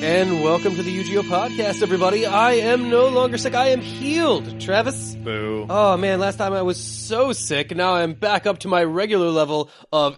And welcome to the UGO podcast, everybody. I am no longer sick. I am healed. Travis? Boo. Oh, man, last time I was so sick. Now I'm back up to my regular level of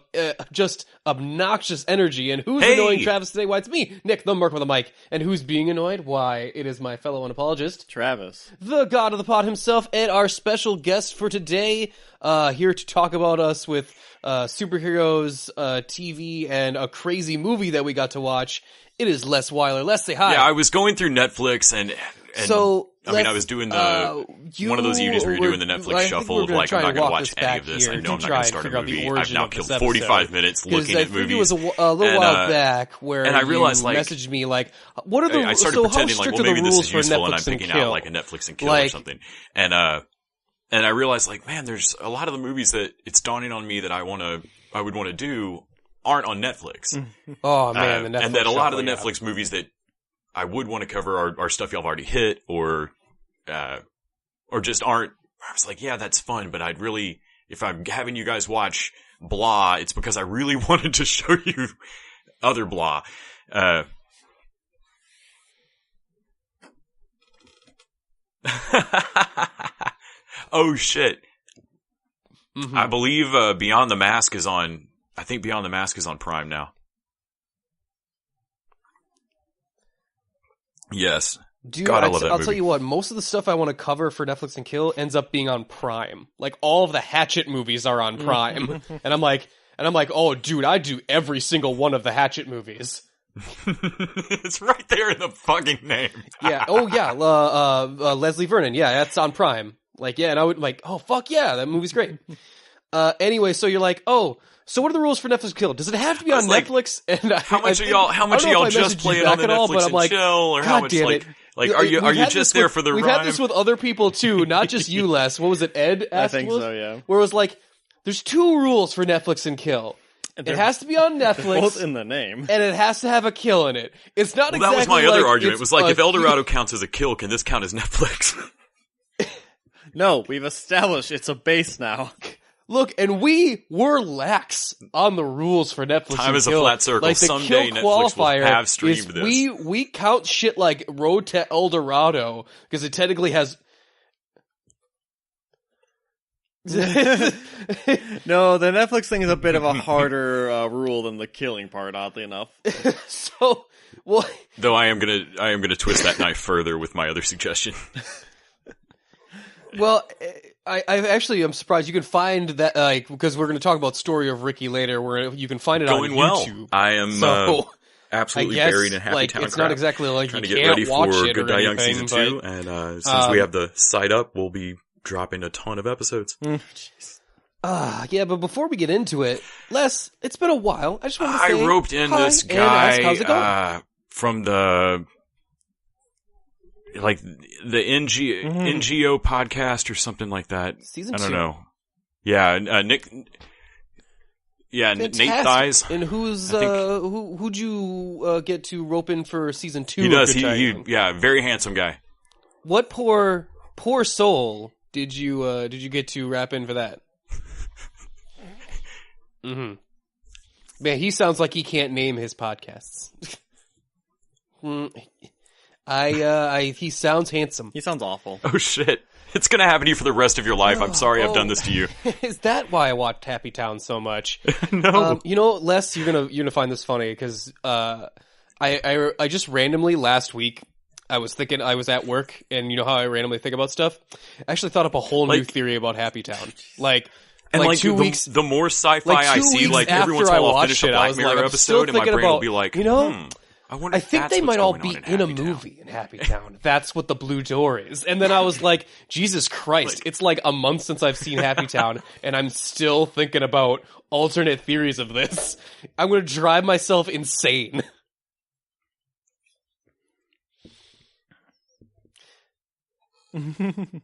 just obnoxious energy. And who's annoying Travis today? Why, it's me, Nick, the Merc with a mic. And who's being annoyed? Why, it is my fellow unapologist, Travis, the god of the pod himself, and our special guest for today, here to talk about us with superheroes, TV, and a crazy movie that we got to watch. It is Les Weiler. Les, say hi. Yeah, I was going through Netflix and so I was doing the one of those evenings where you're doing the Netflix shuffle of like, I'm not going to watch any of this. I know I'm not going to start a movie. I've now killed 45 minutes looking at movies. It was a little while back where and I realized, you messaged me like, what are the I started pretending like, well, maybe this is useful and I'm picking out like a Netflix and kill or something. And I realized like, man, there's a lot of the movies that it's dawning on me that I would want to do aren't on Netflix. Oh man, the Netflix and that a lot of the Netflix movies that I would want to cover are stuff y'all have already hit or just aren't. I was like, yeah, that's fun, but I'd really, if I'm having you guys watch blah, it's because I really wanted to show you other blah. Oh shit. Mm-hmm. I believe Beyond the Mask is on. I think Beyond the Mask is on Prime now. Yes. Dude, God, I love that I'll movie. tell you what, most of the stuff I want to cover for Netflix and Kill ends up being on Prime. Like, all of the Hatchet movies are on Prime. and I'm like, oh, dude, I do every single one of the Hatchet movies. It's right there in the fucking name. Yeah. Oh, yeah. Leslie Vernon. Yeah, that's on Prime. Like, yeah, and I would like, oh, fuck yeah, that movie's great. Anyway, so you're like, oh, so what are the rules for Netflix and Kill? Does it have to be on Netflix? And how much are y'all just playing on the Netflix and like, Chill, or how much like are you just there for the We've rhyme? had this with other people too, not just you, Les. What was it, Ed asked? I think so, yeah. Where it was like, there's two rules for Netflix and Kill. It has to be on Netflix. Both in the name. And it has to have a kill in it. It's not exactly that was my other argument. It was like, if El Dorado Dorado counts as a kill, can this count as Netflix? No, we've established it's a base now. Look, and we were lax on the rules for Netflix. Time is a Kill. flat circle. Like, the someday Kill Netflix will qualifier have streamed is this. We count shit like Road to El Dorado because it technically has. No, the Netflix thing is a bit of a harder rule than the killing part, oddly enough. So, well, though I am gonna twist that knife further with my other suggestion. Well, I'm surprised you can find that, like, because we're going to talk about Story of Ricky later, where you can find it Going on well. YouTube. I am absolutely buried in Happy Town it's crap. Not exactly like trying you to get can't ready watch for it Good or Die Young anything, Season 2, and since we have the site up, we'll be dropping a ton of episodes. Yeah, but before we get into it, Les, it's been a while. I just want to say I roped in hi this and ask, how's it going? guy from the NGO podcast or something like that. Season I don't 2. know. Yeah, Nick. Yeah, Fantastic. Nate Thighs. And who'd you get to rope in for season 2? He does. Yeah, very handsome guy. What poor soul did you get to wrap in for that? Mm-hmm. Man, he sounds like he can't name his podcasts. He sounds handsome. He sounds awful. Oh shit. It's gonna happen to you for the rest of your life. I'm sorry I've done this to you. Is that why I watched Happy Town so much? No. Les, you're gonna find this funny because I just randomly last week I was thinking, I was at work, and you know how I randomly think about stuff? I actually thought up a whole new theory about Happy Town. Like 2 weeks. The more sci-fi I see, like every once in a while I'll finish a Black Mirror episode, and my brain will be like, I think they might all be in a movie in Happy Town. That's what the blue door is. And then I was like, Jesus Christ, it's like a month since I've seen Happy Town, and I'm still thinking about alternate theories of this. I'm going to drive myself insane.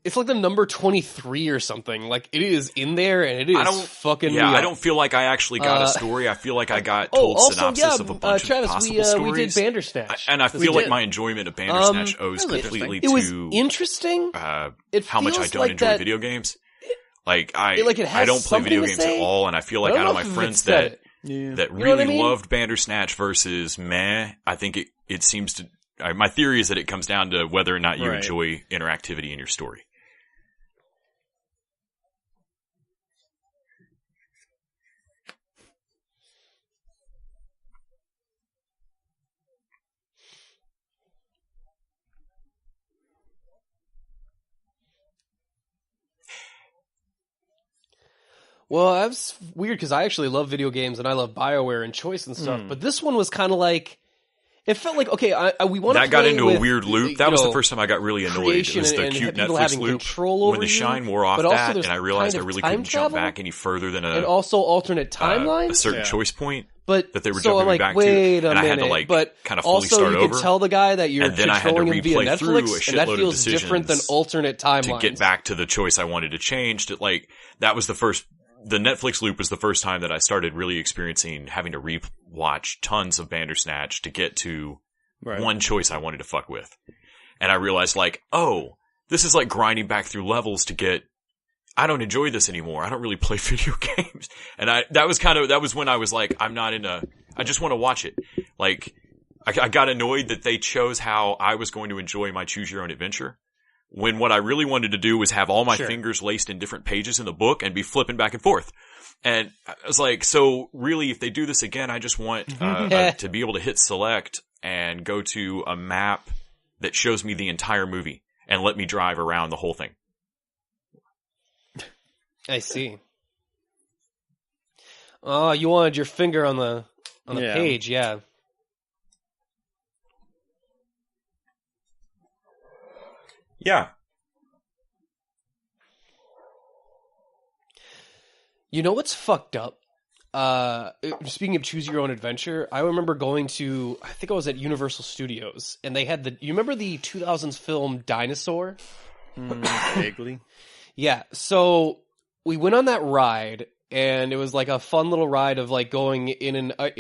It's like the number 23 or something. Like, it is in there, and it is fucking me up. I don't feel like I actually got a story. I feel like I got told synopsis of a bunch Travis, of possible stories. we did Bandersnatch. And I feel like my enjoyment of Bandersnatch owes completely to... It was interesting. How much I don't enjoy video games. Like, I it has don't play video games say, at all, and I feel like out of my friends that Yeah. that know what really I mean? loved Bandersnatch versus meh. I think it seems to. My theory is that it comes down to whether or not you Right. enjoy interactivity in your story. Well, that's weird because I actually love video games and I love BioWare and Choice and stuff. But this one was kind of like, it felt like, okay, we want to That got play into with, a weird loop. That was the first time I got really annoyed. It creation was the and cute people Netflix having loop. control over When the you, shine wore off but also that, there's and I realized I kind of really time couldn't jump travel back any further than and also alternate timelines. a certain choice point But that they were so jumping I'm me like, back wait to, a and I minute. had to like but kind of fully also, start you over. can tell the guy that you're And then I had to controlling him via replay through a Netflix, and that shitload of feels different than decisions alternate timelines. to get back to the choice I wanted to change. Like that was the Netflix loop was the first time that I started really experiencing having to rewatch tons of Bandersnatch to get to one choice I wanted to fuck with. And I realized like, oh, this is like grinding back through levels to get, I don't enjoy this anymore. I don't really play video games. And that was when I was like, I just want to watch it. Like, I got annoyed that they chose how I was going to enjoy my choose your own adventure. When what I really wanted to do was have all my fingers laced in different pages in the book and be flipping back and forth. And I was like, so really, if they do this again, I just want to be able to hit select and go to a map that shows me the entire movie and let me drive around the whole thing. I see. Oh, you wanted your finger on the page, yeah. Yeah. You know what's fucked up? Speaking of choose your own adventure, I remember going to, I think I was at Universal Studios, and they had you remember the 2000s film Dinosaur? Vaguely. Yeah, so we went on that ride, and it was like a fun little ride of like going like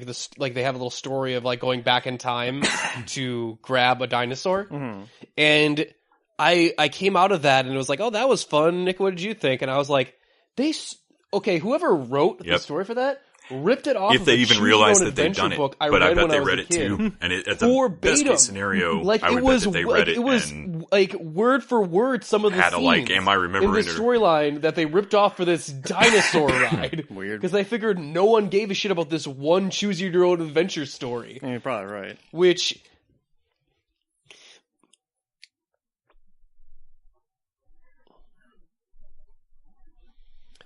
this, like they have a little story of like going back in time to grab a dinosaur, and I came out of that and it was like, oh, that was fun, Nick. What did you think? And I was like, whoever wrote the story for that ripped it off. If of they a even Choose realized Your Own that they'd Adventure done it, book I but I read bet when they I was read a it kid. too. And at the best case scenario, Like I it would was, bet that they like, read it was and like word for word some of the had to scenes like, am I in remembering the it? storyline that they ripped off for this dinosaur ride. Weird. Because they figured no one gave a shit about this one Choose Your Own Adventure story. You're probably right. Which...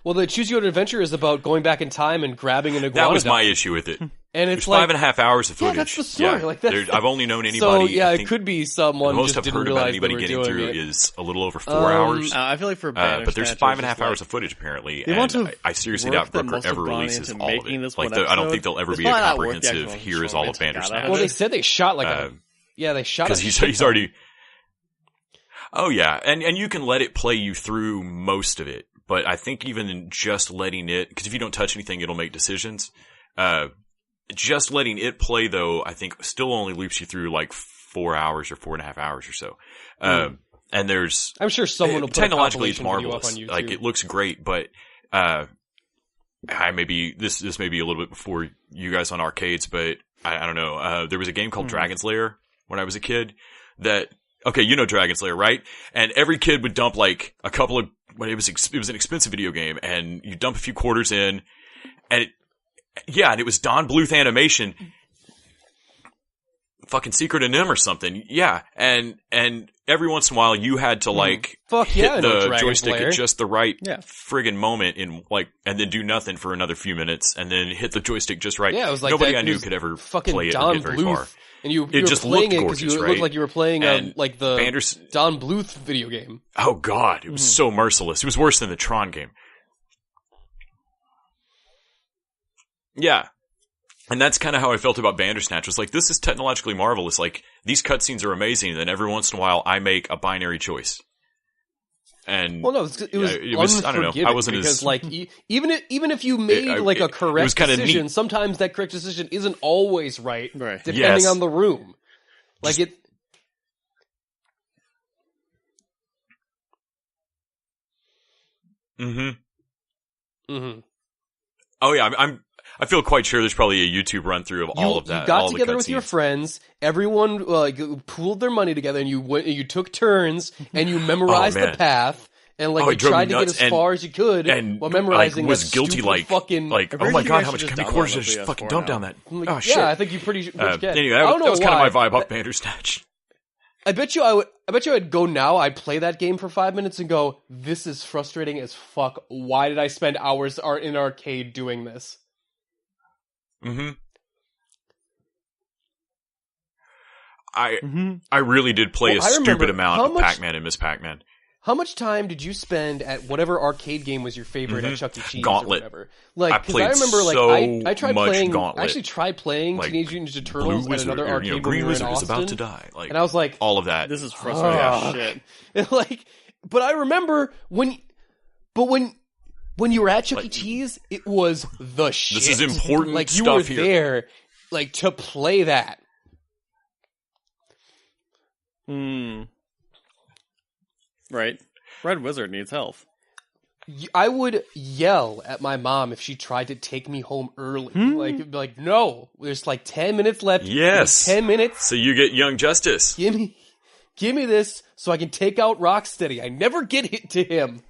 Well, the Choose Your Own Adventure is about going back in time and grabbing an iguana. That was my issue with it. And it's There's like 5.5 hours of footage. Yeah, that's the story. Yeah, like that's, I've only known anybody. So yeah, I it think could be the someone most just I've didn't heard realize about anybody they were getting doing through it. is a little over 4 hours. I feel like for but there's Bandersnatch, 5.5 like, hours of footage apparently, they and want to I seriously work doubt that Brooker must have ever gone releases into all of making it. this Like one I don't think episode. there'll ever It's be a probably not worth the comprehensive. actual Here is all of expense it got out Bandersnatch. of Well, they it. said they shot like they shot because he's already. Oh yeah, and you can let it play you through most of it, but I think even in just letting it, because if you don't touch anything, it'll make decisions. Just letting it play, though, I think still only loops you through like 4 hours or 4.5 hours or so. And there's, I'm sure someone will put technologically a it's compilation video up marvelous. on YouTube. Like it looks great, but this may be a little bit before you guys on arcades, but I don't know. There was a game called Dragon's Lair when I was a kid that. Okay, you know Dragon's Lair, right? And every kid would dump like a couple of. Well, it was an expensive video game, and you dump a few quarters in, and and it was Don Bluth animation, fucking Secret of NIMH or something. Yeah, and every once in a while you had to like hit the joystick at just the right friggin' moment in like, and then do nothing for another few minutes, and then hit the joystick just right. Yeah, it was like nobody that, I knew could ever fucking play it Don or get very Bluth. far. And you It were just playing looked it because you gorgeous, looked right? like you were playing like the Don Bluth video game. Oh god, it was so merciless. It was worse than the Tron game. Yeah. And that's kind of how I felt about Bandersnatch. It was like, this is technologically marvelous. Like, these cutscenes are amazing, and then every once in a while I make a binary choice. And well, no, it was I don't know. I wasn't because as like even if you made like a correct decision, sometimes that correct decision isn't always right, depending on the room. Like it. Oh yeah, I feel quite sure there's probably a YouTube run through of all of that. You got all together the with your cutscenes. friends. Everyone pooled their money together, and you took turns, and you memorized the man. path, and Oh, you it drove tried me to get nuts, as far as you could and while memorizing was that guilty stupid fucking. oh my god, how much should just chemical download quarters the I just PS4 fucking dumped now. down that. Like, Oh yeah, shit. I think you pretty much get. Anyway, I don't know that was kind why. of my vibe off Bandersnatch. I bet you I'd go now. I'd play that game for 5 minutes and go, "This is frustrating as fuck. Why did I spend hours in arcade doing this?" Mm-hmm. I really did play Well, a I stupid remember amount how of much- Pac-Man and Miss Pac-Man. How much time did you spend at whatever arcade game was your favorite at Chuck E. Cheese Gauntlet. or whatever? Like, I because played I remember, like, so I tried much playing. Gauntlet. I actually tried playing Like, Teenage Mutant Ninja Blue Turtles at Wizard, another or, arcade when Green we were Wizard in is Austin, about to die. Like, and I was like, all of that. This is frustrating as shit. And, like, but I remember when you were at Chuck E. Cheese, it was the shit. This is important Like, you stuff were here. there, like, to play that. Right. Red Wizard needs health. I would yell at my mom if she tried to take me home early. Like, no, there's like 10 minutes left. Yes. 10 minutes. So you get Young Justice. Give me this so I can take out Rocksteady. I never get hit to him.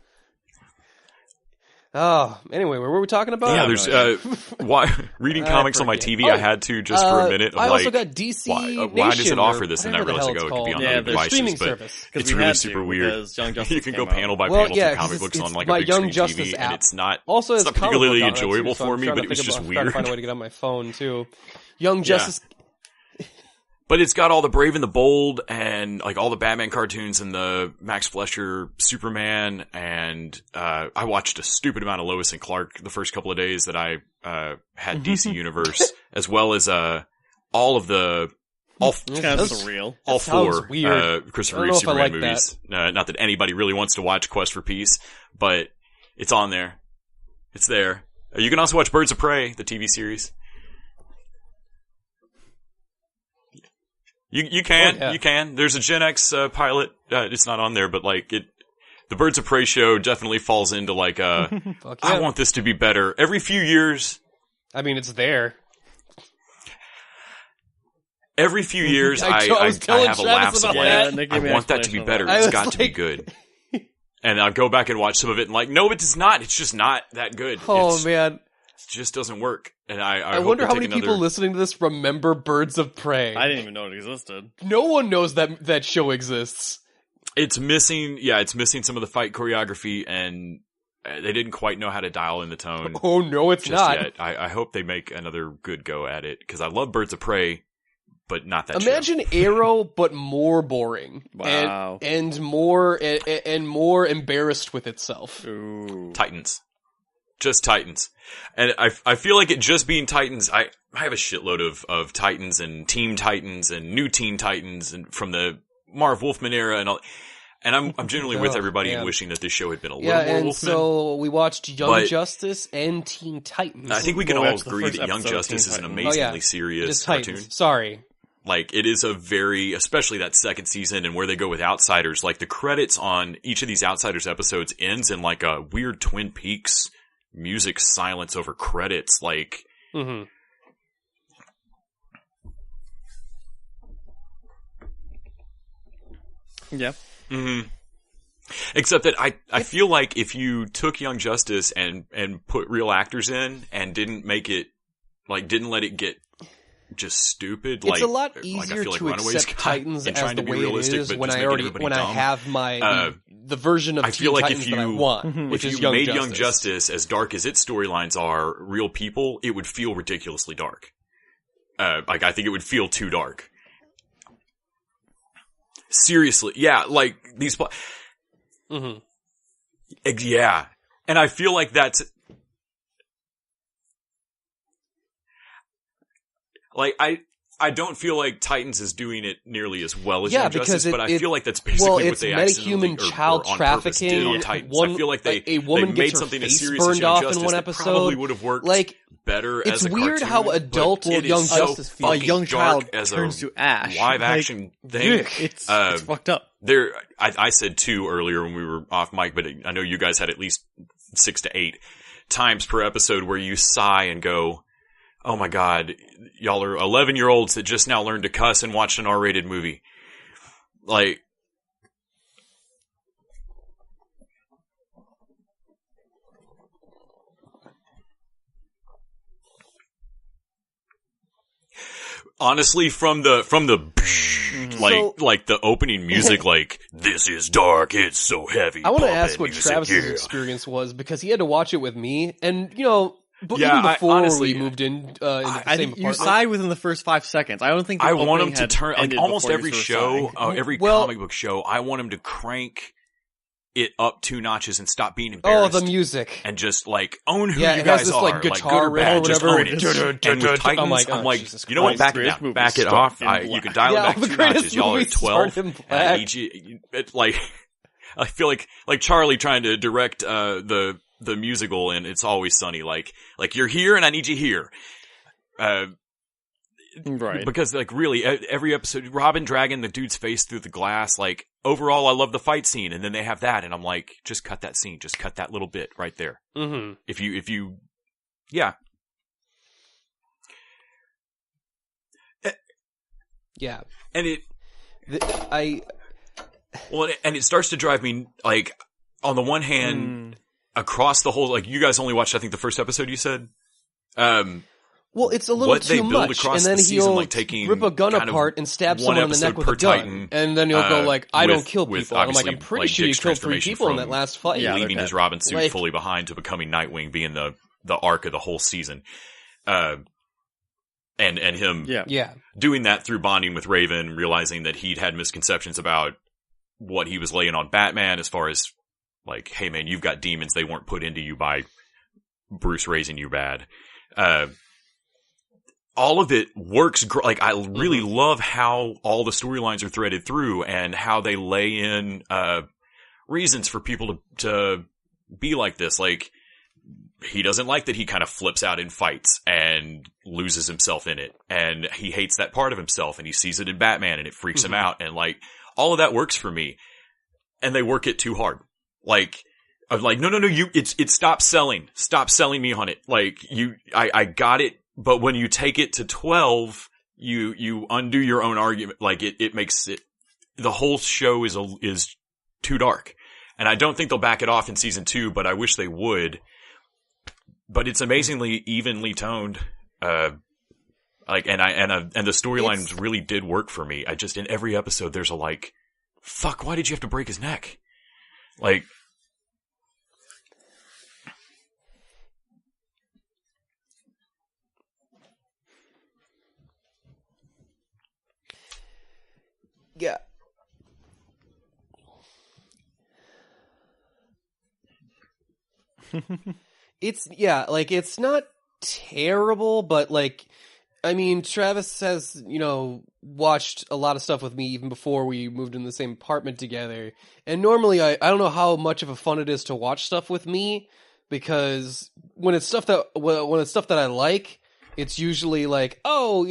Oh, anyway, what were we talking about? Yeah, there's reading comics on my forget. TV. I had to just for a minute. Of I also like, got DC why does Nation it offer or this? And I whatever the realized hell it could be on it's other called. the devices, streaming but service. it's we really had super to, weird. because Young Justice You can go came out. panel by Well, panel yeah, through comic 'cause books it's on like my a big Young screen Justice TV, app. and it's not Also, it's it's not particularly enjoyable so for I'm me, trying but to it was think just about- trying to weird. find a way to get on my phone too. Young Justice. But it's got all the Brave and the Bold and like all the Batman cartoons and the Max Fleischer Superman, and I watched a stupid amount of Lois and Clark the first couple of days that I had DC Universe, as well as all of the It's kind of surreal. all sounds four weird. Christopher I don't know Reeve if I Superman like movies. Not that anybody really wants to watch Quest for Peace, but it's on there. It's there. You can also watch Birds of Prey, the TV series. You can. Oh, yeah. You can. There's a Gen X pilot. It's not on there, but like it, the Birds of Prey show definitely falls into like Fuck yeah. I want this to be better. Every few years, I mean, it's there. I was telling have a Travis lapse of about like, that. Nick I gave me an want that to be explanation better. of that. It's I got was to be like- good. And I'll go back and watch some of it and like, no, it's not. It's just not that good. Oh man, It just doesn't work. And I I hope wonder they how take many people listening to this remember Birds of Prey. I didn't even know it existed. No one knows that show exists. It's missing, it's missing some of the fight choreography, and they didn't quite know how to dial in the tone Oh no, it's just not. yet. I hope they make another good go at it, because I love Birds of Prey, but not that Imagine Arrow, but more boring. Wow. And more embarrassed with itself. Ooh. show. Titans. Just Titans. And I feel like it just being Titans, I have a shitload of Titans and Team Titans and New Teen Titans and from the Marv Wolfman era and all. And I'm generally with everybody in man. wishing that this show had been a little Yeah, more and Wolfman. so we watched Young But- Justice and Teen Titans. I think we can Go all watch the agree first that Young episode of Justice Teen is an Titans. amazingly Just serious cartoon. Titans. Sorry. Like, it is a very, especially that second season and where they go with Outsiders, like the credits on each of these Outsiders episodes ends in like a weird Twin Peaks music silence over credits. Like, Mm-hmm. Yeah. except that I feel like if you took Young Justice and put real actors in and didn't make it, like, didn't let it get just stupid, like, It's a lot like, I easier feel like to Runaways accept got Titans in as trying the to be way it realistic, is but when just I making everybody dumb. have my the version of I feel Teen like Titans if that I you- want, which if is you Young made Justice. Young Justice as dark as its storylines are, real people, it would feel ridiculously dark. Like, I think it would feel too dark. Seriously, yeah, like, these... Mm-hmm. Yeah. And I feel like that's... Like, I don't feel like Titans is doing it nearly as well as Yeah, Young Justice, because but I feel like that's basically well, what it's they accidentally metahuman or child on purpose did trafficking. on Titans. One- I feel like a woman they gets made her something as face serious as burned Young off in Justice one that episode. probably would have worked Like, better it's as a weird cartoon, how but adult it Young is so Justice feels. A young child dark as a turns to ash. live Like, action thing. It's Uh, fucked up. I said 2 earlier when we were off mic, but I know you guys had at least 6 to 8. times per episode where you sigh and go, oh my God, y'all are 11-year-olds that just now learned to cuss and watched an R-rated movie. Like, honestly, from the like the opening music, like, this is dark, it's so heavy. I want to pumping ask what music, Travis's yeah. experience was, because he had to watch it with me, and but Yeah, even before honestly, we moved in into the I same think you apartment. sighed within the first 5 seconds. I don't think the I want opening him to had turn, like, ended almost before you every started show, sighing. every Well- comic book show, I want him to crank it up 2 notches and stop being Oh, embarrassed. the music. And just, like, own who Yeah, you it has guys this, are. like, guitar good or riff bad, or just whatever. own it. And with Titans, Oh my God, I'm like, Jesus you know what, Christ. back it Greatest down. movies Back it start off. in You black. can dial Yeah, it back the 2 greatest notches. Y'all are movies 12. start in And I black. need you, it's like, I feel like Charlie trying to direct, the musical and It's Always Sunny. Like you're here and I need you here. Right. Because, like, really, every episode, Robin dragging the dude's face through the glass, like, overall, I love the fight scene, and then they have that, and I'm like, just cut that scene, just cut that little bit right there. Mm-hmm. If you, yeah. Yeah. And it starts to drive me, like, on the one hand, across the whole, like, you guys only watched, I think, the first episode, you said? Well, it's a little what they too build much, across and then the season, he'll like taking rip a gun kind of apart and stab one someone in the episode neck with per a gun, Titan, and then he'll go like, "I don't with- kill with people." And I'm like, obviously, "I'm pretty like, sure you Dick's killed 3 transformation people in from- that last fight." Yeah, leaving they're his Robin suit like- fully behind to becoming Nightwing being the arc of the whole season. And him Yeah. doing that through bonding with Raven, realizing that he'd had misconceptions about what he was laying on Batman as far as, like, hey man, you've got demons, they weren't put into you by Bruce raising you bad. All of it works, like, I really love how all the storylines are threaded through and how they lay in, reasons for people to be like this. Like, he doesn't like that he kind of flips out in fights and loses himself in it. And he hates that part of himself and he sees it in Batman and it freaks him out. And, like, all of that works for me. And they work it too hard. Like, I'm like, no, stop selling me on it. Like, I got it. But when you take it to 12, you undo your own argument. Like, it makes it, the whole show is too dark. And I don't think they'll back it off in season 2, but I wish they would. But it's amazingly evenly toned. Like, and the storylines really did work for me. I just, in every episode, there's a, like, fuck, why did you have to break his neck? Like, Yeah. It's not terrible, but, like, I mean, Travis has, watched a lot of stuff with me even before we moved in the same apartment together. And normally I don't know how much of a fun it is to watch stuff with me, because when it's stuff that I like, it's usually like, oh,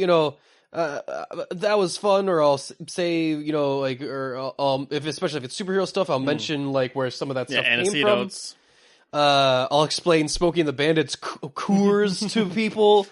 that was fun, or I'll say, like, or especially if it's superhero stuff, I'll mention, like, where some of that stuff came from. Anecdotes. I'll explain Smokey and the Bandit's Coors to people.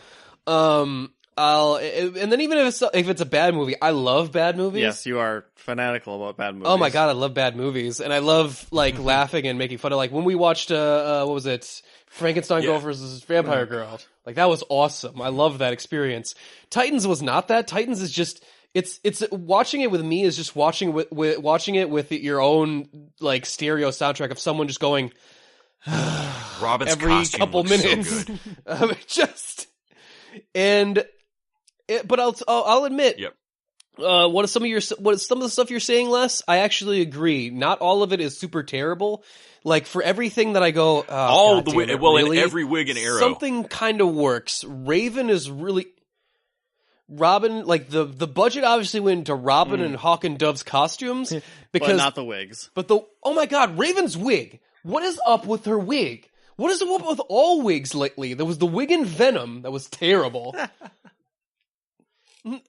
And then even if it's a bad movie, I love bad movies. Yes, you are fanatical about bad movies. Oh my god, I love bad movies, and I love, like, laughing and making fun of, like, when we watched what was it, Frankenstein Girl versus Vampire Girl. Like, that was awesome. I love that experience. Titans was not that. Titans is just, it's watching it with me is just watching it with your own, like, stereo soundtrack of someone just going Robin's every costume couple looks minutes. so good. But I'll admit, Yep. what some of the stuff you're saying, Les, I actually agree. Not all of it is super terrible. Like, for everything that I go, All God the damn way, it, well, really? in every wig and arrow. Something kind of works. Raven is really, Robin, like, the budget obviously went into Robin and Hawk and Dove's costumes, because But not the wigs. oh my god, Raven's wig. What is up with her wig? What is up with all wigs lately? There was the wig in Venom that was terrible.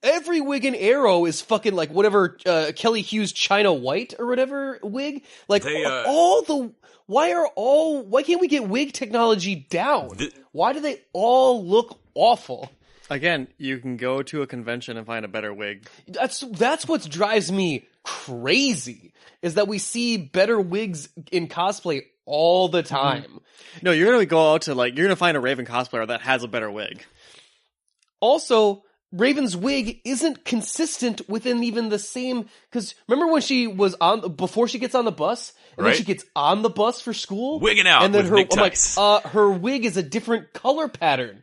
Every wig in Arrow is fucking like whatever Kelly Hughes China White or whatever wig. Like why can't we get wig technology down? Why do they all look awful? Again, you can go to a convention and find a better wig. That's what drives me crazy, is that we see better wigs in cosplay all the time. No, you're gonna go out to you're gonna find a Raven cosplayer that has a better wig. Also, Raven's wig isn't consistent within even the same, because remember when she was before she gets on the bus, and then she gets on the bus for school? Wigging out and then with her, Nick I'm like, Tice. her wig is a different color pattern.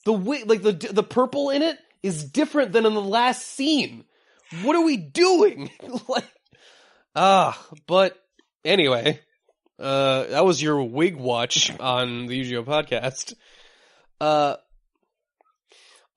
The wig, like the purple in it is different than in the last scene. What are we doing? But anyway, that was your wig watch on the UGO podcast.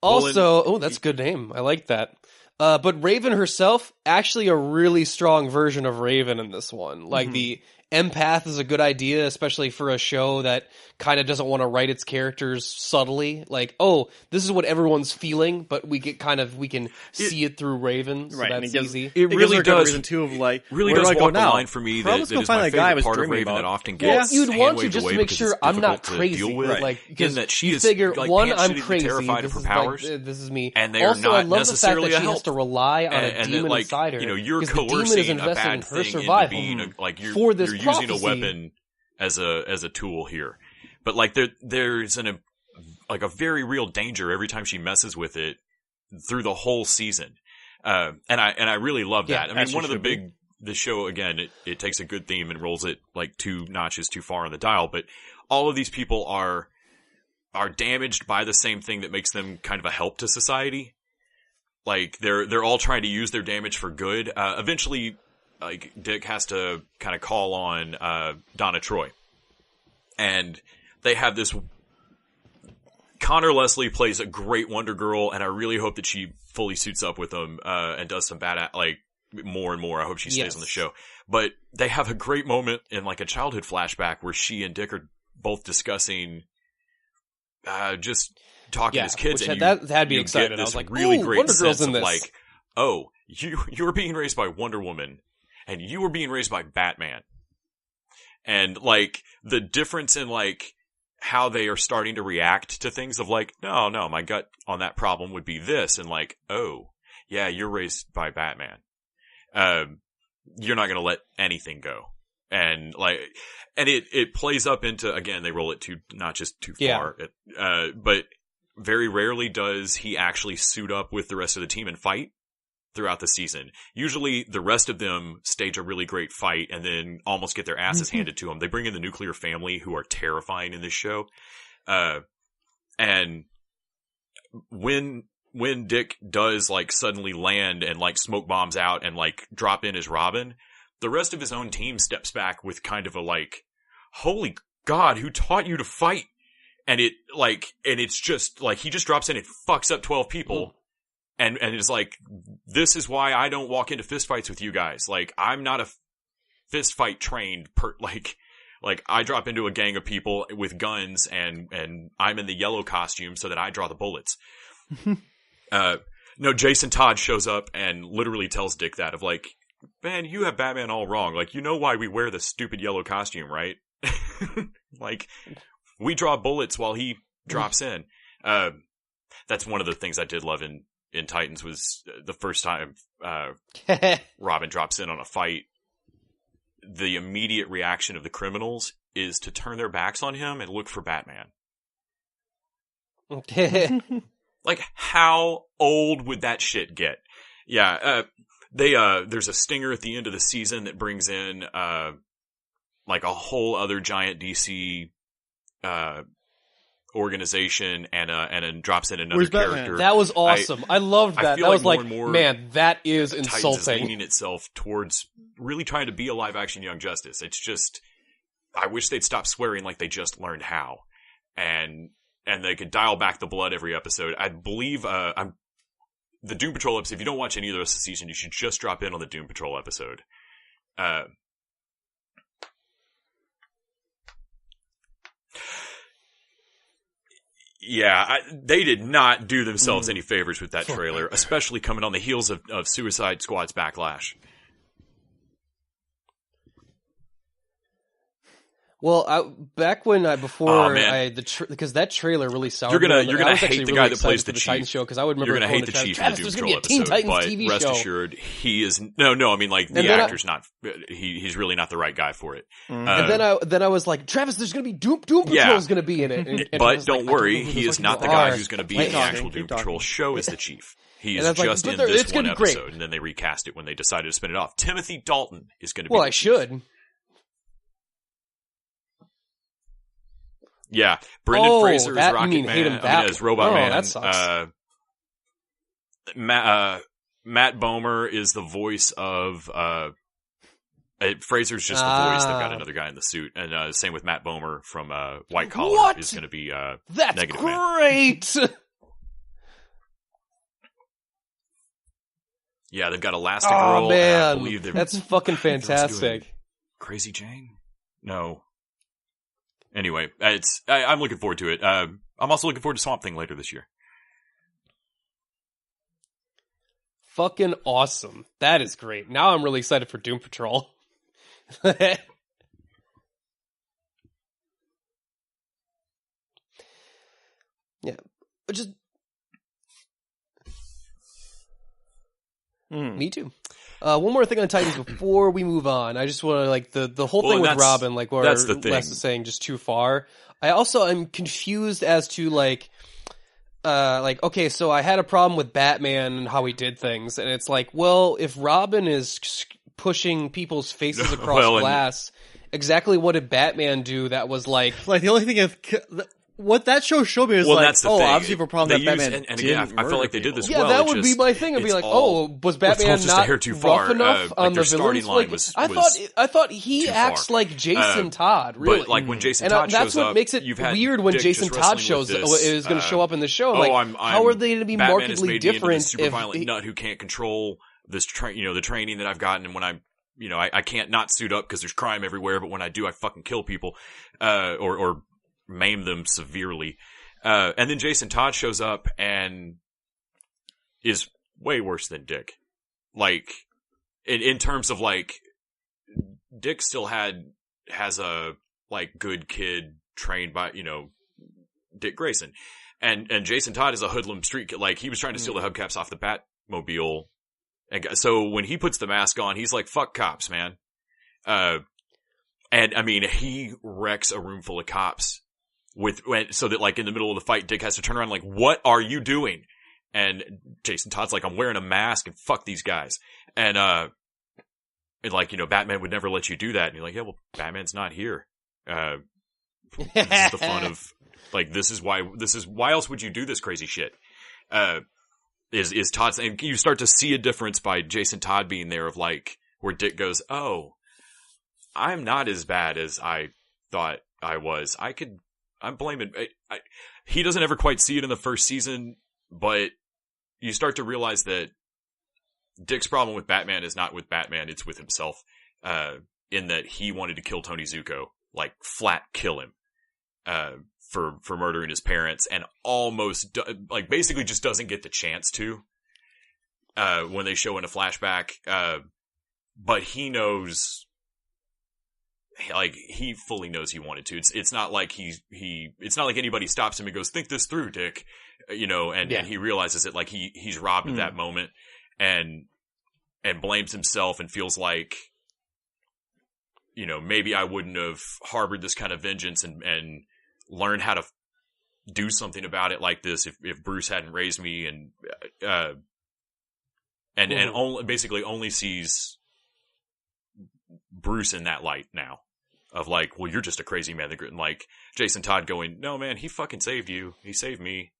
Also, that's a good name. I like that. But Raven herself, actually a really strong version of Raven in this one. Like, the empath is a good idea, especially for a show that kind of doesn't want to write its characters subtly. Like, oh, this is what everyone's feeling, but we can see it through Raven, so that's easy. It really does. Reason too of like, really where does do I go walk the now? line for me Well, that let's that go is find my that guy I favorite was part of dreaming Raven about. that often Well, gets you'd want to hand-waved just away to make because sure it's I'm not difficult to crazy. deal with. Right. Like, In because that she you is, figure, like, one, pants I'm shittingly crazy. terrified This of is her powers, this is me. and they are Also, I not love the fact necessarily that a she has help. to rely on a And demon that, inside her. you're because the demon is coercing a invested bad in her thing into survival being for this you're using a prophecy. weapon as a tool here. But like there's a very real danger every time she messes with it through the whole season. And I really love that. I mean, one of the show, again, it takes a good theme and rolls it like 2 notches too far on the dial, but all of these people are damaged by the same thing that makes them kind of a help to society. Like, they're all trying to use their damage for good. Eventually, like, Dick has to kind of call on Donna Troy. And they have this... Connor Leslie plays a great Wonder Girl, and I really hope that she fully suits up with them and does some more and more. I hope she stays on the show. But they have a great moment in like a childhood flashback where she and Dick are both discussing just talking as kids. And that had me excited. Get this I was like, really great Wonder Girl's sense in of this. like, oh, you were being raised by Wonder Woman, and you were being raised by Batman. And like the difference in like how they are starting to react to things of like, no, my gut on that problem would be this. And like, oh, yeah, you're raised by Batman. You're not going to let anything go. And like, and it plays up into, again, they roll it too, not just too far. But very rarely does he actually suit up with the rest of the team and fight throughout the season. Usually the rest of them stage a really great fight and then almost get their asses handed to them. They bring in the nuclear family who are terrifying in this show. And when Dick does like suddenly land and like smoke bombs out and like drop in as Robin, the rest of his own team steps back with kind of a like, holy God, who taught you to fight? And it's just like, he just drops in and fucks up 12 people. And it's like, this is why I don't walk into fistfights with you guys. Like, I'm not a fistfight trained like I drop into a gang of people with guns and I'm in the yellow costume so that I draw the bullets. No, Jason Todd shows up and literally tells Dick that of like, man, you have Batman all wrong. Like, you know why we wear the stupid yellow costume, right? Like, we draw bullets while he drops in. That's one of the things I did love in Titans was the first time Robin drops in on a fight. The immediate reaction of the criminals is to turn their backs on him and look for Batman. Like, how old would that shit get? Yeah, there's a stinger at the end of the season that brings in like a whole other giant DC organization and drops in another character. That was awesome. I loved that. That was like, man, that is Titans insulting. is leaning itself towards really trying to be a live action Young Justice. It's just, I wish they'd stop swearing like they just learned how, and they could dial back the blood every episode. I believe the Doom Patrol episode. If you don't watch any of the rest of the season, you should just drop in on the Doom Patrol episode. Yeah, they did not do themselves any favors with that trailer, especially coming on the heels of Suicide Squad's Backlash. Well, back when because that trailer really soured. You're gonna I was hate actually the really guy that plays excited the for the chief. Titans show because I would remember You're gonna going hate the to chief in Travis, the there's Doom gonna be Patrol a Teen episode, Titans but TV rest show. assured, he is no. I mean, like the actor's not. He's really not the right guy for it. And then I was like, Travis, there's gonna be Doom Patrol's gonna be in it. And But Travis was don't like, worry, he is not the guy who's going to be in the talking, actual Doom keep talking. Patrol show as the chief. He And is I was like, just but in there- this it's one gonna be great. episode, and then they recast it when they decided to spin it off. Timothy Dalton is going to be. Well, the I chief. should. Yeah, Brendan Fraser is that- you Rocket mean Man. hate him that- as Robot oh, Man. that sucks. Matt Bomer is the voice of. Fraser's just the voice. They've got another guy in the suit, and same with Matt Bomer from White Collar What? is going to be That's Negative Man. great. Yeah, they've got Elastigirl. Oh and I man, believe they're that's fucking they're also doing fantastic. Crazy Jane? No. Anyway, I'm looking forward to it. I'm also looking forward to Swamp Thing later this year. Fucking awesome. That is great. Now I'm really excited for Doom Patrol. Yeah, just me too. One more thing on Titans before we move on. I just want to the whole thing with Robin, like where that's the thing. Les is saying, just too far. I'm confused as to okay, so I had a problem with Batman and how he did things, and it's like, well, if Robin is pushing people's faces across glass, exactly what did Batman do that was like the only thing is what that show showed me was that's the thing. obviously for a problem They that use- Batman and didn't again, I feel like they did this yeah, well. that it would just- be my thing. I'd be it's like, all- was it's all Batman just a not hair too rough far. enough Like on their the starting villains? line Like, was I thought he too acts far. like Jason Todd, really. But like when Jason And Todd that's shows what up, makes it you've had weird when Dick Jason just Todd wrestling with this, is going to show up in the show. Like, how are they going to be Batman has markedly made me into different this super if violent nut who can't control this the training that I've gotten, and when I can't not suit up because there's crime everywhere, but when I do, I fucking kill people, or maim them severely. And then Jason Todd shows up and is way worse than Dick. Like, in terms of like, Dick still has a like good kid trained by, Dick Grayson. And Jason Todd is a hoodlum street kid. Like, he was trying to steal the hubcaps off the Batmobile. And so when he puts the mask on, he's like, fuck cops, man. And I mean, he wrecks a room full of cops so that like in the middle of the fight, Dick has to turn around like, what are you doing? And Jason Todd's like, I'm wearing a mask and fuck these guys. And like, Batman would never let you do that. And you're like, yeah, well, Batman's not here. This is the fun of, like, this is why else would you do this crazy shit? Is Todd's, and you start to see a difference by Jason Todd being there of like, where Dick goes, oh, I'm not as bad as I thought I was. I'm blaming, he doesn't ever quite see it in the first season, but you start to realize that Dick's problem with Batman is not with Batman, it's with himself, in that he wanted to kill Tony Zuko, like flat kill him, for murdering his parents, and almost, like basically just doesn't get the chance to, when they show in a flashback, but he knows, like, he fully knows he wanted to. It's not like it's not like anybody stops him and goes, think this through, Dick, and he realizes that, like, he's robbed at that moment, and blames himself and feels like, maybe I wouldn't have harbored this kind of vengeance and learned how to do something about it like this if Bruce hadn't raised me, and only sees Bruce in that light now. Of like, well, you're just a crazy man. And like, Jason Todd going, no, man, he fucking saved you. He saved me.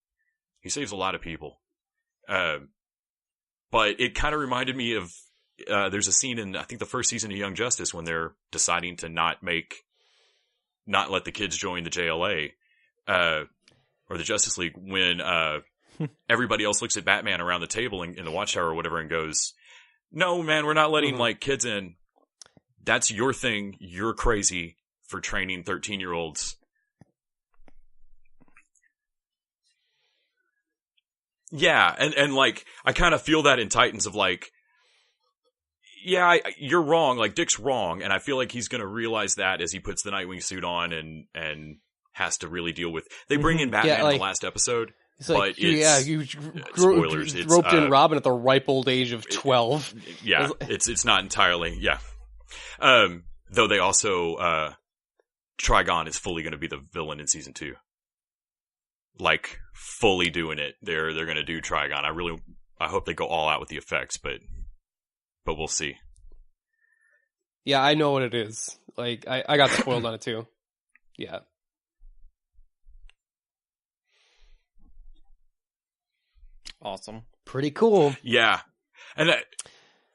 He saves a lot of people. But it kind of reminded me of, there's a scene in, I think, the first season of Young Justice when they're deciding to not let the kids join the JLA, or the Justice League, when, everybody else looks at Batman around the table in the Watchtower or whatever and goes, no, man, we're not letting like kids in. That's your thing. You're crazy for training 13-year-olds. Yeah, and like, I kind of feel that in Titans of like, yeah, you're wrong, like, Dick's wrong, and I feel like he's gonna realize that as he puts the Nightwing suit on and has to really deal with... They bring in Batman in the last episode, it's like, but it's... spoilers. It's roped in Robin at the ripe old age of 12. Yeah, it's not entirely, yeah. Though they also, Trigon is fully gonna be the villain in season 2. Like, fully doing it. They're gonna do Trigon. I hope they go all out with the effects, but we'll see. Yeah, I know what it is. Like, I got spoiled on it too. Yeah. Awesome. Pretty cool. Yeah. And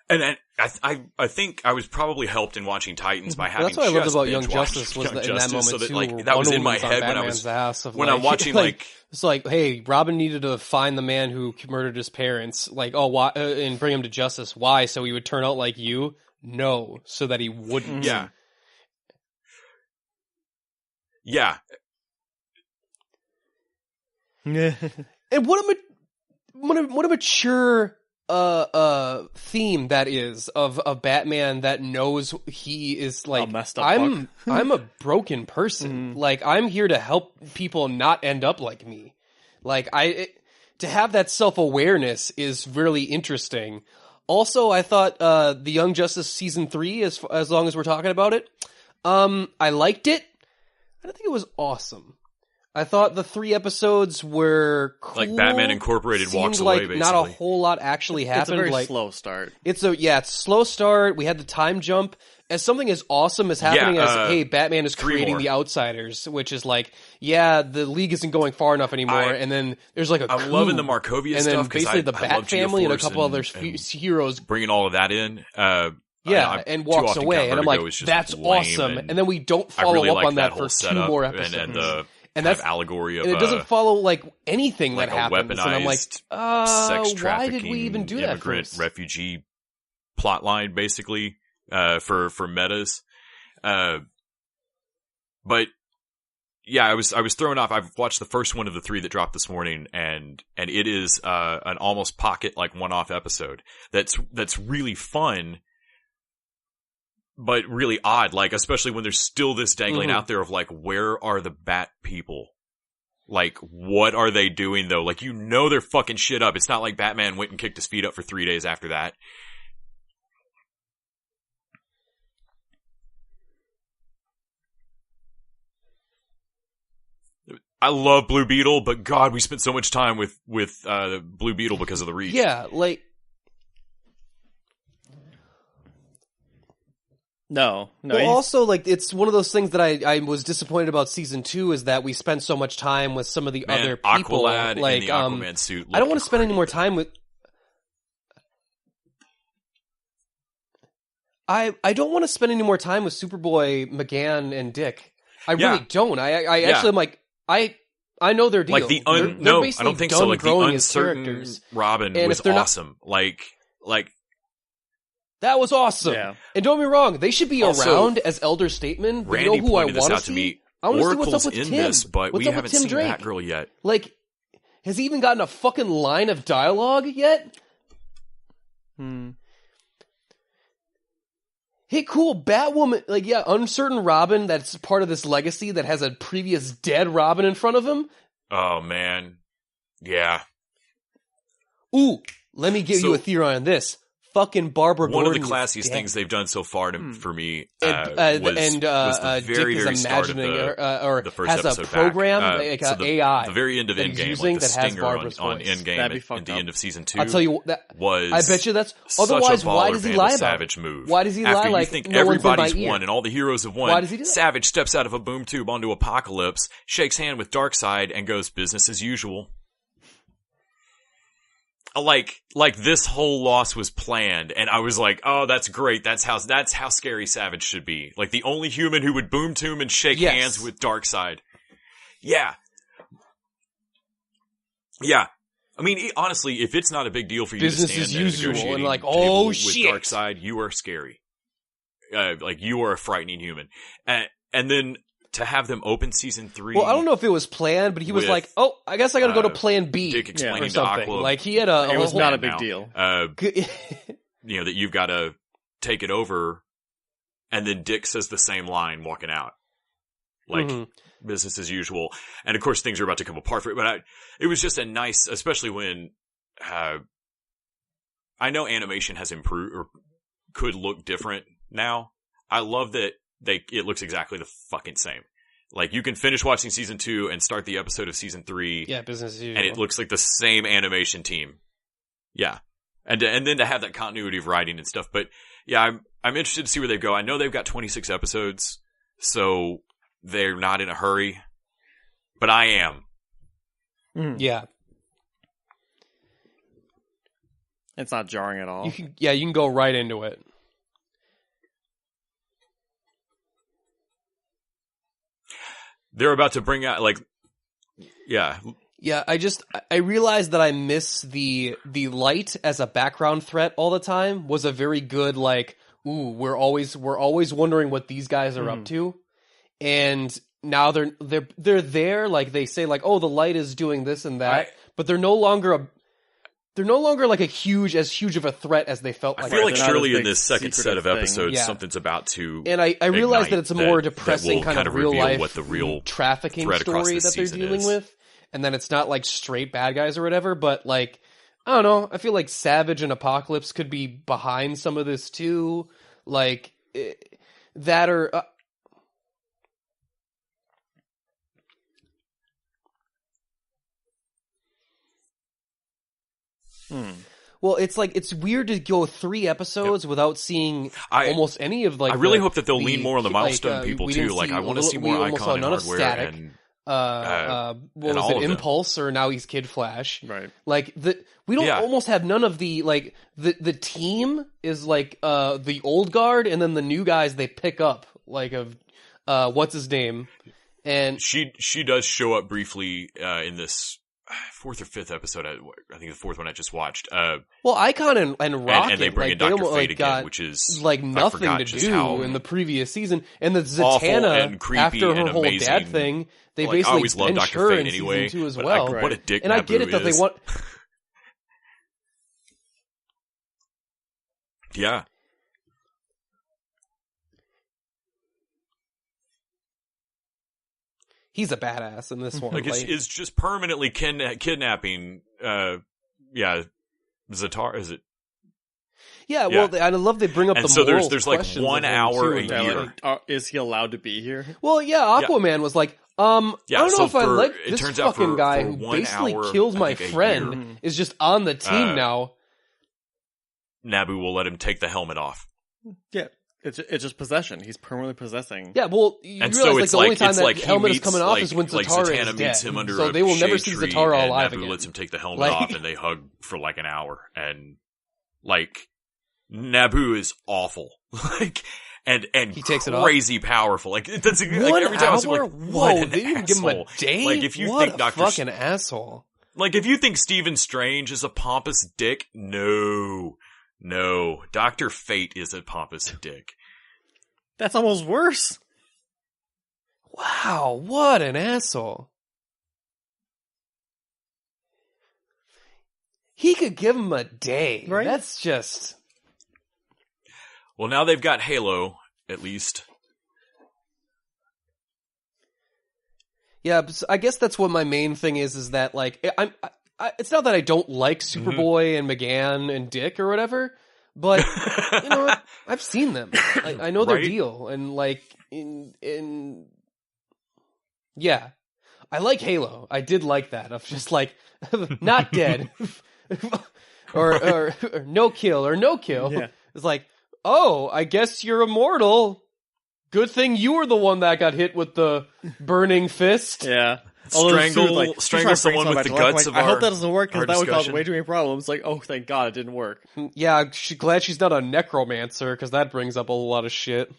I think I was probably helped in watching Titans by having that's what I loved about Young binge-watched Justice was Young that in that Justice, moment so too. like, that was in my head when I was I'm watching like it's like, hey, Robin needed to find the man who murdered his parents, like, oh, why, and bring him to justice. Why? So he would turn out like you? No, so that he wouldn't. Yeah. Yeah. And what a mature theme that is of Batman that knows he is like, A messed up I'm a broken person. Like, I'm here to help people not end up like me. Like, to have that self-awareness is really interesting. Also, I thought the Young Justice season 3, as long as we're talking about it, I liked it. I don't think it was awesome. I thought the 3 episodes were cool. Like Batman Incorporated walks Seemed like away, basically. not a whole lot actually happened. It's a very like, slow start. It's a slow start. We had the time jump. As something as awesome as happening as, hey, Batman is creating the Outsiders, which is like, yeah, the League isn't going far enough anymore, and then there's like a coup, I'm loving the Markovia and stuff, then basically the Bat family and a couple other heroes. Bringing all of that in. And walks away, and I'm like, that's awesome. And then we don't follow up on that for 2 more episodes. And that's allegory of, and it doesn't follow like anything like that happens. And I'm like, sex why trafficking, did we even do that immigrant first? refugee plotline, basically, for metas. But yeah, I was thrown off. I've watched the first one of the 3 that dropped this morning, and it is an almost pocket like one-off episode that's really fun. But really odd, like, especially when there's still this dangling out there of, like, where are the Bat people? Like, what are they doing, though? Like, you know they're fucking shit up. It's not like Batman went and kicked his feet up for 3 days after that. I love Blue Beetle, but God, we spent so much time with Blue Beetle because of the Reach. Yeah, like... No. Well, also, like, it's one of those things that I was disappointed about season 2 is that we spent so much time with some of the other people. Aqualad like, in the Aquaman suit. I don't want to spend any more time with... I don't want to spend any more time with Superboy, McGann, and Dick. I really don't. I actually am like, I know their deal. Like the no, I don't think so. Like the uncertain Robin was awesome. Like that was awesome. Yeah. And don't get me wrong, they should be also, around as Elder Statesmen. But Randy you know who I pointed this want out to to see? me. I want to see Oracle's what's up with in Tim. this, but what's we up haven't with Tim seen Drake? Batgirl yet. Like, has he even gotten a fucking line of dialogue yet? Hey, cool, Batwoman, like, yeah, uncertain Robin that's part of this legacy that has a previous dead Robin in front of him. Oh, man. Yeah. Ooh, let me give you a theory on this. Fucking Barbara Gordon. One of the classiest things they've done so far for me was the very, Dick very is start of imagining the first has episode a program, back. like so AI. The very end of that he's Endgame, using like the that has stinger Barbara's on voice. Endgame at the end of season 2 I'll tell you that was I bet you that's such otherwise. a Why does he lie about Savage it? move. Why does he lie? After you Like, think no one's in my everybody's ear. won and all the heroes have won, Why does he do that? Savage steps out of a boom tube onto Apocalypse, shakes hand with Darkseid, and goes business as usual. Like this whole loss was planned, and I was like, "Oh, that's great. That's how scary Savage should be. Like the only human who would boom tomb and shake hands with Darkseid." Yeah. I mean, honestly, if it's not a big deal for you business to stand as at a usual, negotiating and like, table oh with shit, Darkseid, you are scary. Like you are a frightening human, and then to have them open season 3. Well, I don't know if it was planned, but he was with, like, "Oh, I guess I got to go to Plan B Dick or explaining to something." Aqua, Like he had a It was whole not a big deal. you know, that you've got to take it over, and then Dick says the same line walking out, like business as usual. And of course, things are about to come apart for it. But it was just a nice, especially when I know animation has improved or could look different now. I love that it looks exactly the fucking same. Like, you can finish watching season 2 and start the episode of season 3. Yeah, business as usual. And it looks like the same animation team. Yeah. And then to have that continuity of writing and stuff. But yeah, I'm interested to see where they go. I know they've got 26 episodes, so they're not in a hurry. But I am. Yeah. It's not jarring at all. You can go right into it. They're about to bring out, like, yeah. Yeah, I realized that I miss the light as a background threat all the time was a very good, like, ooh, we're always wondering what these guys are up to. And now they're there, like they say, like, oh, the light is doing this and that, but they're no longer like as huge of a threat as they felt like. I feel like They're not surely as in this second set of secretive thing. episodes, Yeah. something's about to. And I realize that it's a more that depressing will kind of reveal real life what the real trafficking threat across story this that they're season dealing is. with, and then it's not like straight bad guys or whatever. But like, I don't know. I feel like Savage and Apocalypse could be behind some of this too. Like that or. Well, it's like it's weird to go 3 episodes without seeing almost any of like. I really hope that they'll lean more on the milestone people we too. didn't Like, see I want to see we more almost saw Icon and none of Hardware Static. and What and was all it, of them. Impulse, or now he's Kid Flash? Right. Like we don't almost have none of the like the team is like the old guard, and then the new guys they pick up like of what's his name, and she does show up briefly in this 4th or 5th episode. I think the 4th one I just watched. well, Icon and Rocket, and they bring like, in Dr. almost, Fate like, again, got, which is like nothing to do in the previous season, and the Zatanna after her whole dad thing, they Like, I basically always loved benched Dr. her Fate in anyway, season 2 as but well. what a dick and I get Naboo it that is. they want. Yeah. He's a badass in this one. Like, it's just permanently kidnapping, Zatar, is it? Yeah, well, I love they bring up And the so moral there's like questions 1 of him, hour too, a and that, year. like- Is he allowed to be here? well, yeah, Aquaman was like, I don't know so if I like it this turns out fucking guy for who 1 basically hour, kills I my think, a friend year, is just on the team now. Naboo will let him take the helmet off. Yeah. It's just possession. He's permanently possessing. Yeah, well, you And realize so like it's the only like time it's that like he helmet is meets, coming off like, is when like Zatanna Zatanna is dead. meets him under So a they will never shade see tree, Zatanna and alive Naboo again. lets him take the helmet Like- off, and they hug for like an hour. And like Naboo is awful, like and He takes it off? crazy powerful. Like that's like, 1 every time I was hour? like, what Whoa, an they didn't give him a asshole. day? Like if you what think a Doctor fucking asshole. Like, if you think Stephen Strange is a pompous dick, no. Dr. Fate is a pompous dick. That's almost worse. Wow, what an asshole. He could give him a day. Right? That's just... Well, now they've got Halo, at least. Yeah, but I guess that's what my main thing is that, like, it's not that I don't like Superboy and McGann and Dick or whatever, but, you know what? I've seen them. I know their Right? deal, and, like, yeah. I like Halo. I did like that, of just, like, not dead, or no kill. Yeah. It's like, oh, I guess you're immortal. Good thing you were the one that got hit with the burning fist. Yeah. Strangle someone with the guts of I our hope that doesn't work because our that would cause discussion. way too many problems. Like, oh, thank God it didn't work. Yeah, glad she's not a necromancer, because that brings up a lot of shit.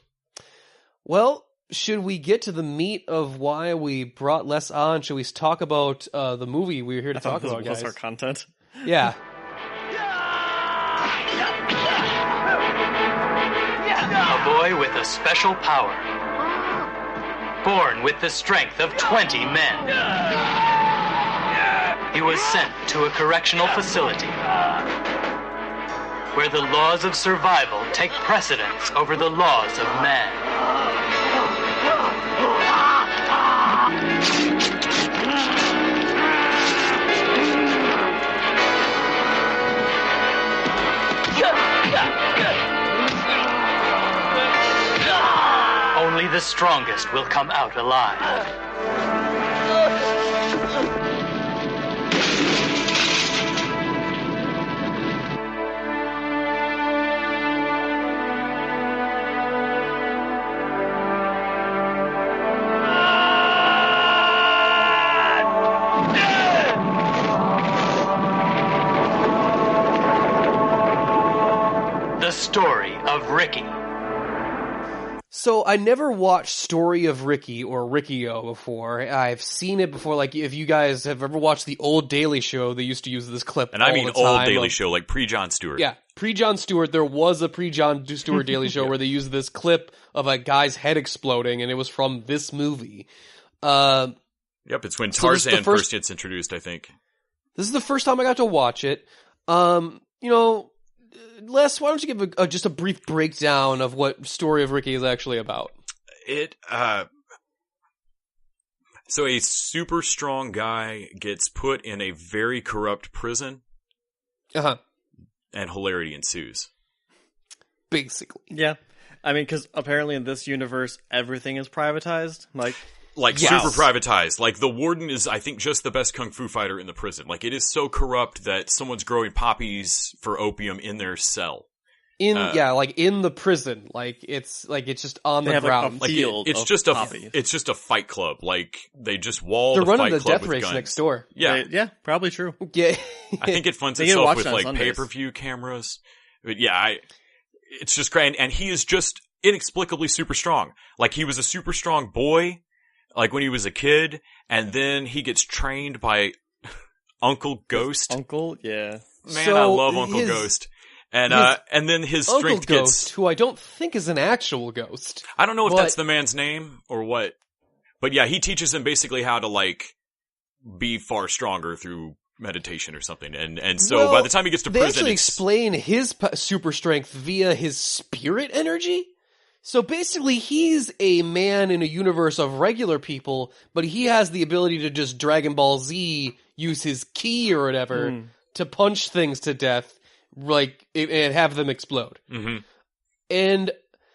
Well, should we get to the meat of why we brought Les on? Should we talk about the movie we were here to I thought talk this about, was guys? our content. Yeah. A boy with a special power. born with the strength of 20 men. He was sent to a correctional facility where the laws of survival take precedence over the laws of man. Only the strongest will come out alive. The story of Ricky. So I never watched Story of Ricky or Ricky-O before. I've seen it before. Like, if you guys have ever watched the old Daily Show, they used to use this clip. And all I mean the old time Daily of- Show, like pre-Jon Stewart. Yeah, pre-Jon Stewart. There was a pre-Jon Stewart Daily Show where they used this clip of a guy's head exploding, and it was from this movie. Yep, it's when So this is the Tarzan first- first gets introduced, I think. This is the first time I got to watch it. Les, why don't you give just a brief breakdown of what Story of Ricky is actually about? So a super strong guy gets put in a very corrupt prison, Uh-huh. and hilarity ensues. Basically. Yeah. I mean, because apparently in this universe, everything is privatized. Like, Like, Yes. super privatized. Like, the warden is, I think, just the best kung fu fighter in the prison. Like, it is so corrupt that someone's growing poppies for opium in their cell. In the prison. It's just on They the have, like, ground. a field It's of just poppies. it's just a fight club. Like, they just wall They're the running fight the club death with race guns. next door. Yeah. Yeah, probably true. Yeah. I think it funds They get itself watched with on like Sundays. pay-per-view cameras. But yeah, it's just great. And he is just inexplicably super strong. Like, he was a super strong boy, like when he was a kid, and then he gets trained by Uncle Ghost. Uncle, yeah. Man, So I love Uncle his- Ghost. And then his Uncle strength Ghost, gets, who I don't think is an actual ghost. I don't know if but- that's the man's name or what, but yeah, he teaches him basically how to like be far stronger through meditation or something. And so Well, by the time he gets to they prison, actually it's, explain his super strength via his spirit energy. So basically, he's a man in a universe of regular people, but he has the ability to just Dragon Ball Z, use his ki or whatever, to punch things to death, and have them explode. Mhm. And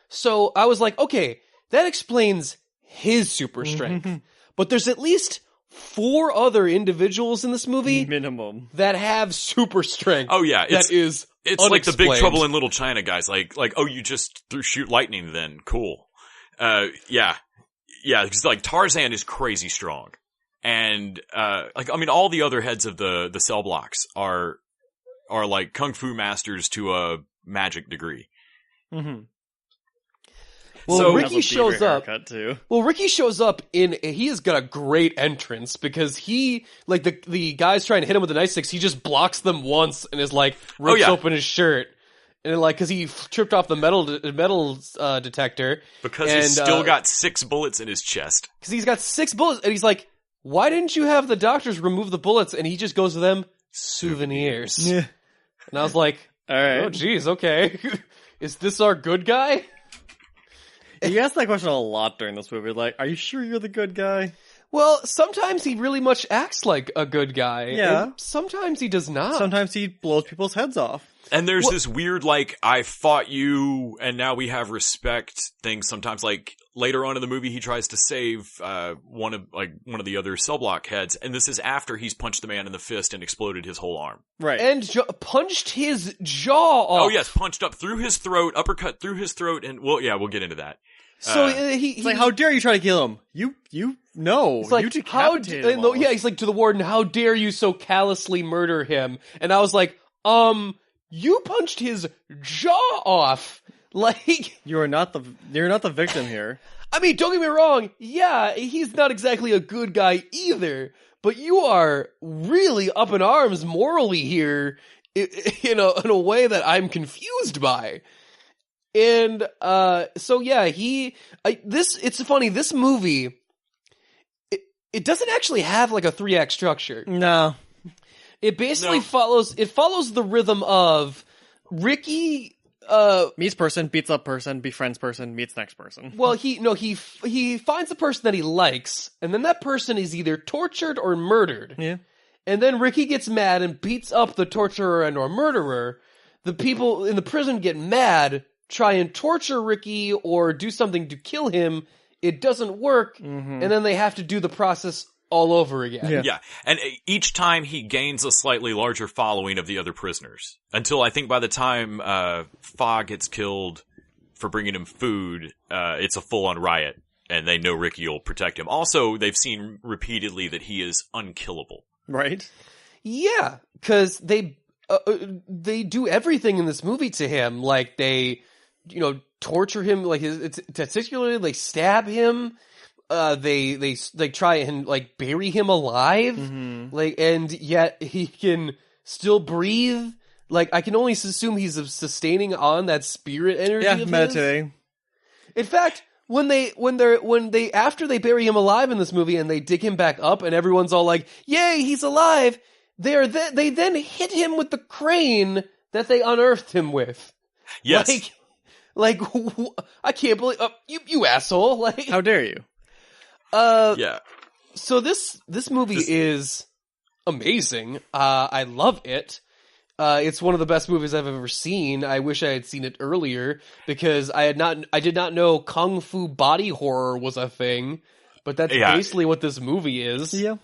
so I was like, okay, that explains his super strength. But there's at least 4 other individuals in this movie Minimum. that have super strength. Oh, yeah, that is it's like the Big unexplained. Trouble in Little China guys. Like, oh, you just shoot lightning then. Cool. Yeah, because like Tarzan is crazy strong. And, all the other heads of the cell blocks are like kung fu masters to a magic degree. Mm-hmm. Well, So- Ricky shows up. Too. Well, Ricky shows up he has got a great entrance because he, like, the guys trying to hit him with the nightsticks, he just blocks them once and is like, rips yeah. open his shirt. And like, cause he tripped off the metal detector. Because and, he's still got 6 bullets in his chest. Cause he's got 6 bullets and he's like, why didn't you have the doctors remove the bullets? And he just goes to them, souvenirs. Yeah. And I was like, All right. oh geez, okay. Is this our good guy? You asked that question a lot during this movie. Like, are you sure you're the good guy? Well, sometimes he really much acts like a good guy. Yeah. And sometimes he does not. Sometimes he blows people's heads off. And there's this weird, like, I fought you and now we have respect thing sometimes. Like, later on in the movie, he tries to save, one of the other cell block heads. And this is after he's punched the man in the fist and exploded his whole arm. Right. And punched his jaw off. Oh, yes, punched up through his throat, uppercut through his throat. And, well, yeah, we'll get into that. So it's like, how dare you try to kill him? You know. It's like, you decapitated him. yeah, he's like to the warden, how dare you so callously murder him? And I was like, you punched his jaw off. Like, You're not the victim here. I mean, don't get me wrong. Yeah, he's not exactly a good guy either, but you are really up in arms morally here in a way that I'm confused by. And so yeah, it's funny, this movie it doesn't actually have like a 3-act structure. No. It basically follows the rhythm of Ricky meets person, beats up person, befriends person, meets next person. Well, he finds a person that he likes, and then that person is either tortured or murdered. Yeah. And then Ricky gets mad and beats up the torturer and or murderer. The people in the prison get mad, try and torture Ricky or do something to kill him. It doesn't work, and then they have to do the process all over again. Yeah, and each time he gains a slightly larger following of the other prisoners. Until I think by the time Fa gets killed for bringing him food, it's a full-on riot, and they know Ricky will protect him. Also, they've seen repeatedly that he is unkillable. Right? Yeah, because they do everything in this movie to him. Like, they, torture him, like, testicularly, they stab him. They try and like bury him alive, like, and yet he can still breathe. Like, I can only assume he's sustaining on that spirit energy. Yeah, of meditating. His. In fact, when they after they bury him alive in this movie and they dig him back up and everyone's all like, "Yay, he's alive!" They then hit him with the crane that they unearthed him with. Yes, like I can't believe you asshole! Like, how dare you? Yeah. So this movie is amazing. I love it. It's one of the best movies I've ever seen. I wish I had seen it earlier because I did not know kung fu body horror was a thing. But that's basically what this movie is. Yeah.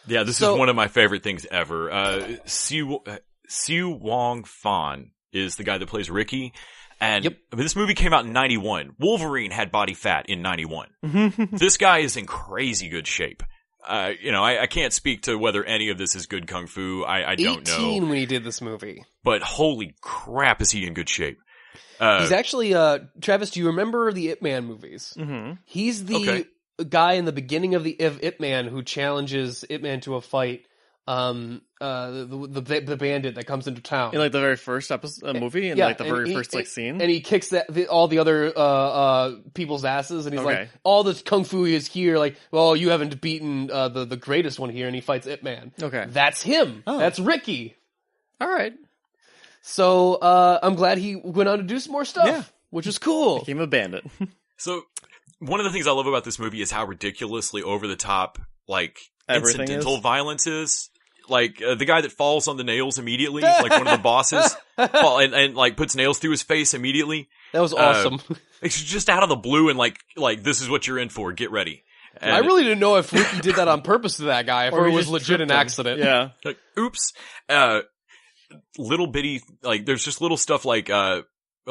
Yeah, this is one of my favorite things ever. Siu Wong Fan is the guy that plays Ricky. And this movie came out in 91. Wolverine had body fat in 91. This guy is in crazy good shape. I can't speak to whether any of this is good kung fu. I don't know. 18 when he did this movie. But holy crap, is he in good shape. He's actually, Travis, do you remember the Ip Man movies? Mm-hmm. He's the guy in the beginning of Ip Man who challenges Ip Man to a fight. The bandit that comes into town in like the very first movie, and like the very first scene, and he kicks all the other people's asses, and he's like, all this kung fu is here. Like, well, you haven't beaten the greatest one here, and he fights Ip Man. Okay, that's him. Oh. That's Ricky. All right. So I'm glad he went on to do some more stuff, which is cool. Became a bandit. So one of the things I love about this movie is how ridiculously over the top, like, everything incidental violence is. Like, the guy that falls on the nails immediately, like one of the bosses, and like puts nails through his face immediately. That was awesome. It's just out of the blue and like, this is what you're in for, get ready. And I really didn't know if Ricky did that on purpose to that guy, or it was legit an accident. Yeah. Like, oops. Little bitty, like, there's just little stuff like,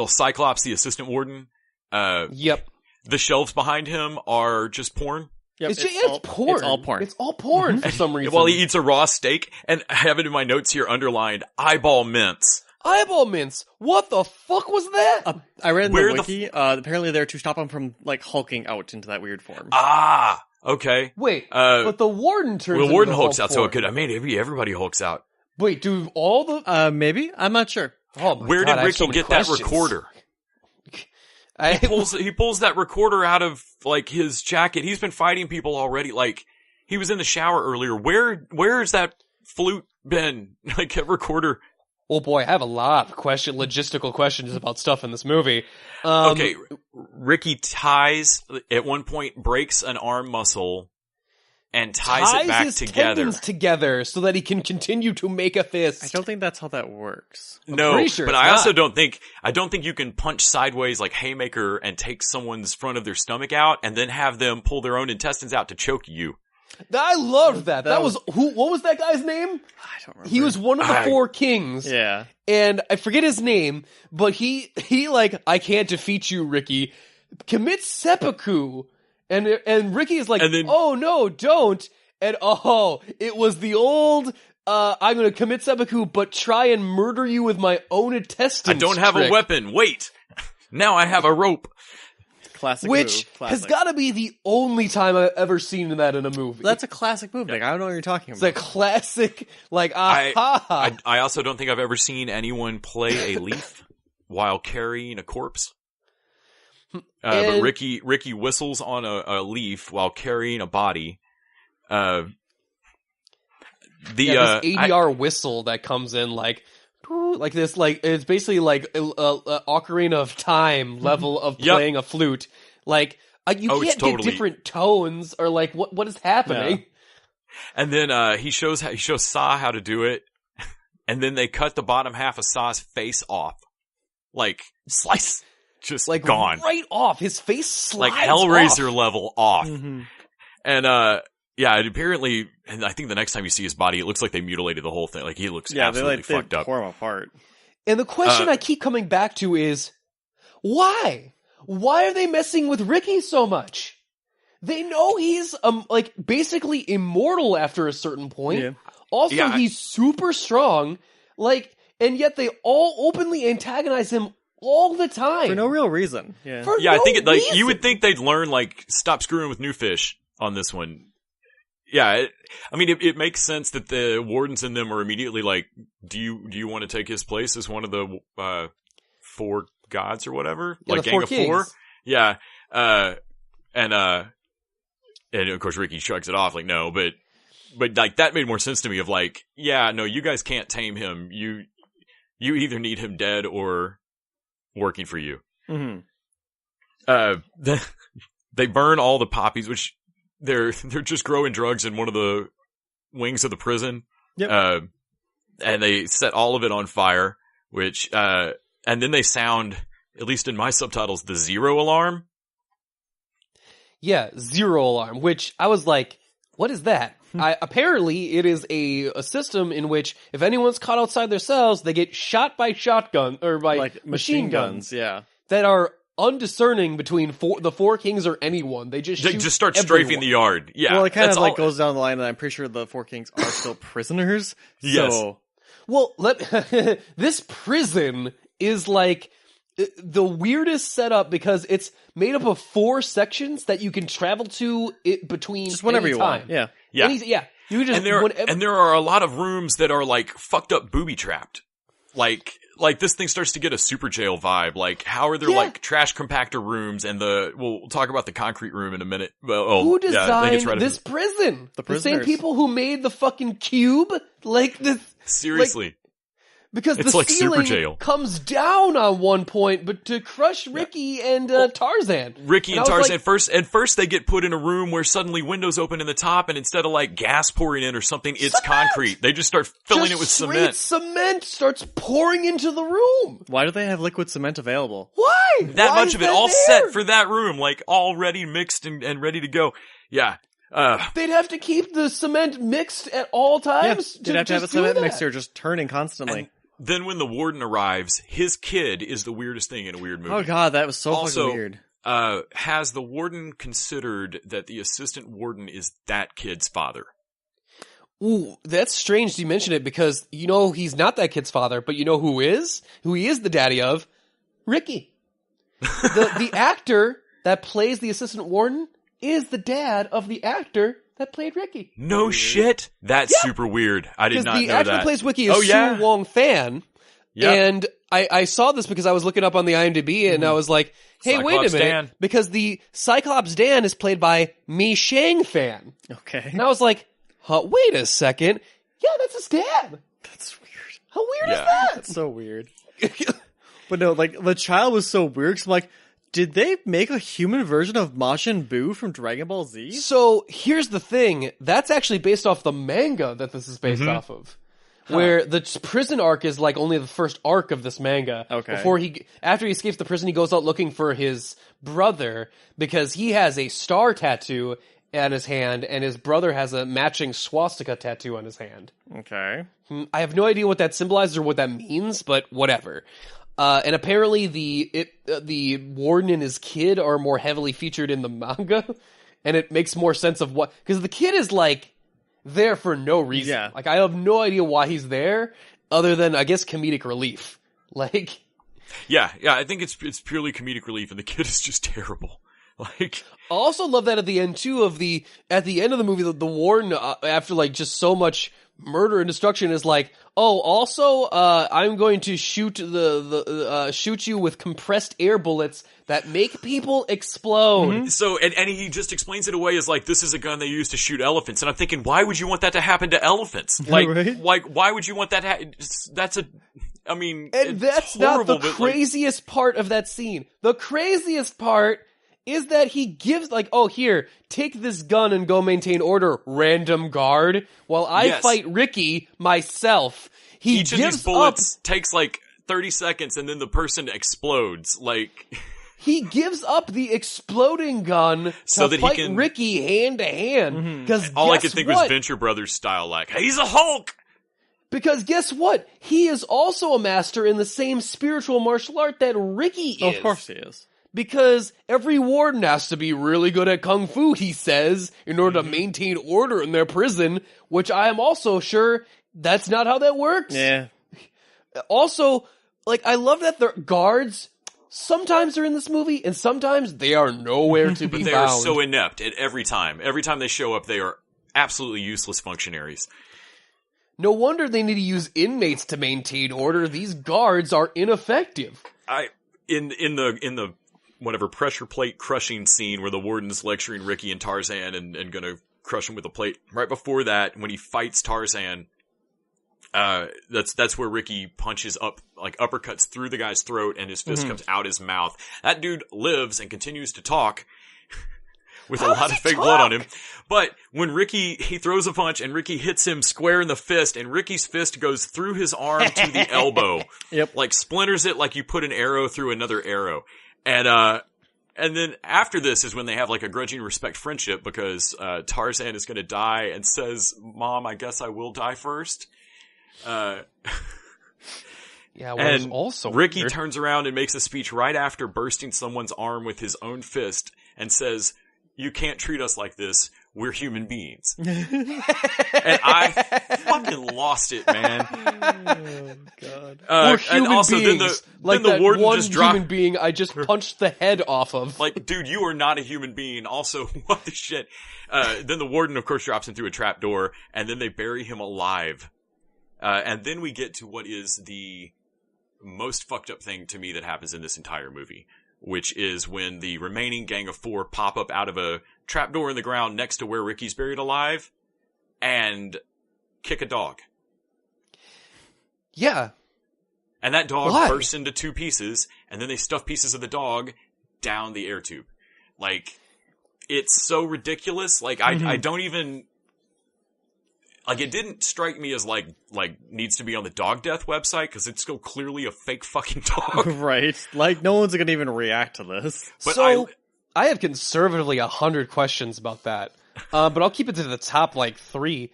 Cyclops, the assistant warden. Yep. The shelves behind him are just porn. Yep, it's porn. It's all porn. It's all porn for some reason. Well, he eats a raw steak, and I have it in my notes here underlined, eyeball mints. Eyeball mints? What the fuck was that? I read in the wiki, apparently they're to stop him from, like, hulking out into that weird form. Ah, okay. Wait, but the warden turns into the warden hulks out, form. So it could, I mean, everybody hulks out. Wait, do all the... maybe? I'm not sure. Oh my Where God, did Ricky get questions. that recorder? He pulls that recorder out of, like, his jacket. He's been fighting people already. Like, he was in the shower earlier. Where's that flute been? Like, a recorder. Oh boy, I have a lot of logistical questions about stuff in this movie. Okay, Ricky at one point breaks an arm muscle and ties it back his together. Tendons together so that he can continue to make a fist. I don't think that's how that works. No, sure but I also don't think you can punch sideways like haymaker and take someone's front of their stomach out and then have them pull their own intestines out to choke you. I loved that. That was what was that guy's name? I don't remember. He was one of the four kings. Yeah. And I forget his name, but he like, I can't defeat you, Ricky. Commits seppuku. And Ricky is like, oh no, don't. And it was the old, I'm gonna commit seppuku, but try and murder you with my own intestines. I don't have a weapon. Wait. Now I have a rope. Classic Which has gotta be the only time I've ever seen that in a movie. That's a classic move. Like, I don't know what you're talking about. It's a classic, like, aha. I also don't think I've ever seen anyone play a leaf while carrying a corpse. But Ricky whistles on a leaf while carrying a body. This ADR whistle that comes in like this, like it's basically like a Ocarina of Time level of playing a flute. Like you can't get different tones or like what is happening. Yeah. And then he shows Saw how to do it, and then they cut the bottom half of Saw's face off, like slice, just like gone right off. His face slides like Hellraiser off. level off. Mm-hmm. And apparently, and I think the next time you see his body, it looks like they mutilated the whole thing. Like he looks absolutely fucked up. Tore him apart. And the question I keep coming back to is, why? Why are they messing with Ricky so much? They know he's like basically immortal after a certain point. Yeah. Also, he's super strong. Like, and yet they all openly antagonize him all the time for no real reason. Yeah, I think you would think they'd learn like stop screwing with new fish on this one. Yeah, it makes sense that the wardens in them are immediately like, do you want to take his place as one of the 4 gods or whatever? Yeah, like the gang 4 of kings. 4? Yeah. And of course Ricky shrugs it off like no, but like that made more sense to me of like, yeah, no, you guys can't tame him. You either need him dead or working for you. Mm-hmm. They burn all the poppies, which they're just growing drugs in one of the wings of the prison. Yep. And they set all of it on fire, which and then they sound, at least in my subtitles, the 0 alarm. Yeah, 0 alarm, which I was like, what is that? Apparently, it is a system in which if anyone's caught outside their cells, they get shot by shotgun or by like machine guns. Yeah, that are undiscerning between the 4 kings or anyone. They just start strafing the yard. Yeah, well, it kind of like goes down the line, and I'm pretty sure the 4 kings are still prisoners. Yes. So. Well, this prison is like the weirdest setup because it's made up of 4 sections that you can travel to between just whenever you want. Yeah. You just and there are a lot of rooms that are like fucked up booby trapped. Like this thing starts to get a super jail vibe. Like how are there like trash compactor rooms and we'll talk about the concrete room in a minute. Who designed this prison? The same people who made the fucking cube? Like this. Seriously. Like, because it's the like ceiling super jail. Comes down on one point, but to crush Ricky and Tarzan. Ricky and Tarzan first they get put in a room where suddenly windows open in the top, and instead of like gas pouring in or something, it's concrete. They just start filling it with cement. Cement starts pouring into the room. Why do they have liquid cement available? Why? That much of it all set for that room, like already mixed and ready to go. Yeah. They'd have to keep the cement mixed at all times. They'd have to have a cement mixer just turning constantly. And then when the warden arrives, his kid is the weirdest thing in a weird movie. Oh god, that was so fucking weird. Has the warden considered that the assistant warden is that kid's father? Ooh, that's strange you mention it because you know he's not that kid's father, but you know who is? Who he is the daddy of? Ricky. The actor that plays the assistant warden is the dad of the actor that played Ricky. No shit. That's super weird. I did not know that. The actor that plays Ricky is Su Wong Fan. Yep. And I saw this because I was looking up on the IMDb and I was like, hey, Cyclops wait a minute. Dan. Because the Cyclops Dan is played by Mi Shang Fan. Okay. And I was like, wait a second. Yeah, that's his dad. That's weird. How weird is that? That's so weird. But no, like, the child was so weird because I'm like, did they make a human version of Majin Buu from Dragon Ball Z? So, here's the thing. That's actually based off the manga that this is based off of. Where the prison arc is like only the first arc of this manga. Okay. After he escapes the prison, he goes out looking for his brother because he has a star tattoo on his hand and his brother has a matching swastika tattoo on his hand. Okay. I have no idea what that symbolizes or what that means, but whatever. And apparently the warden and his kid are more heavily featured in the manga, and it makes more sense of what, because the kid is like there for no reason. Yeah. Like I have no idea why he's there, other than I guess comedic relief. Like, yeah, I think it's purely comedic relief, and the kid is just terrible. Like, I also love that at the end too at the end of the movie, the warden, after like just so much murder and destruction, is like, oh, also, I'm going to shoot shoot you with compressed air bullets that make people explode. so, and he just explains it away as like, this is a gun they use to shoot elephants. And I'm thinking, why would you want that to happen to elephants? Like, Right? why would you want that I mean, And that's it's not horrible, the but, like, craziest part of that scene. The craziest part is that he gives, like, oh, here, take this gun and go maintain order, random guard, while I Yes. fight Ricky myself. He each of gives these bullets takes like 30 seconds and then the person explodes. Like, He gives up the exploding gun So to that he fight can- Ricky hand to hand. Because all I could think was Venture Brothers style, like, hey, he's a Hulk! Because guess what? He is also a master in the same spiritual martial art that Ricky is. Of course he is. Because every warden has to be really good at kung fu, he says, in order to maintain order in their prison, which I am also sure that's not how that works. Yeah. Also, like, I love that the guards sometimes are in this movie, and sometimes they are nowhere to be But they found. are so inept at every time. Every time they show up, they are absolutely useless functionaries. No wonder they need to use inmates to maintain order. These guards are ineffective. In the whatever pressure plate crushing scene where the warden's lecturing Ricky and Tarzan and gonna crush him with a plate. Right before that, when he fights Tarzan, that's where Ricky punches up, like uppercuts through the guy's throat and his fist comes out his mouth. That dude lives and continues to talk with a lot of fake blood on him. But when he throws a punch and Ricky hits him square in the fist and Ricky's fist goes through his arm to the elbow. Yep. Like splinters it like you put an arrow through another arrow. And then after this is when they have like a grudging respect friendship because, Tarzan is gonna die and says, Mom, I guess I will die first. Yeah, well, And also Ricky weird. turns around and makes a speech right after bursting someone's arm with his own fist and says, you can't treat us like this. We're human beings. And I fucking lost it, man. Oh, God. We're human and also beings. then the that warden one just dropped. human being I just punched the head off of. Like, dude, you are not a human being. Also, what the shit? Then the warden, of course, drops him through a trap door, and then they bury him alive. And then we get to what is the most fucked up thing to me that happens in this entire movie, which is when the remaining gang of 4 pop up out of a trapdoor in the ground next to where Ricky's buried alive and kick a dog. Yeah. And that dog Why? bursts into 2 pieces, and then they stuff pieces of the dog down the air tube. Like, it's so ridiculous. Like, I don't even... Like, it didn't strike me as like needs to be on the dog death website, because it's still clearly a fake fucking dog. Right. Like, no one's gonna even react to this. But So, I have conservatively 100 questions about that. But I'll keep it to the top, like, 3.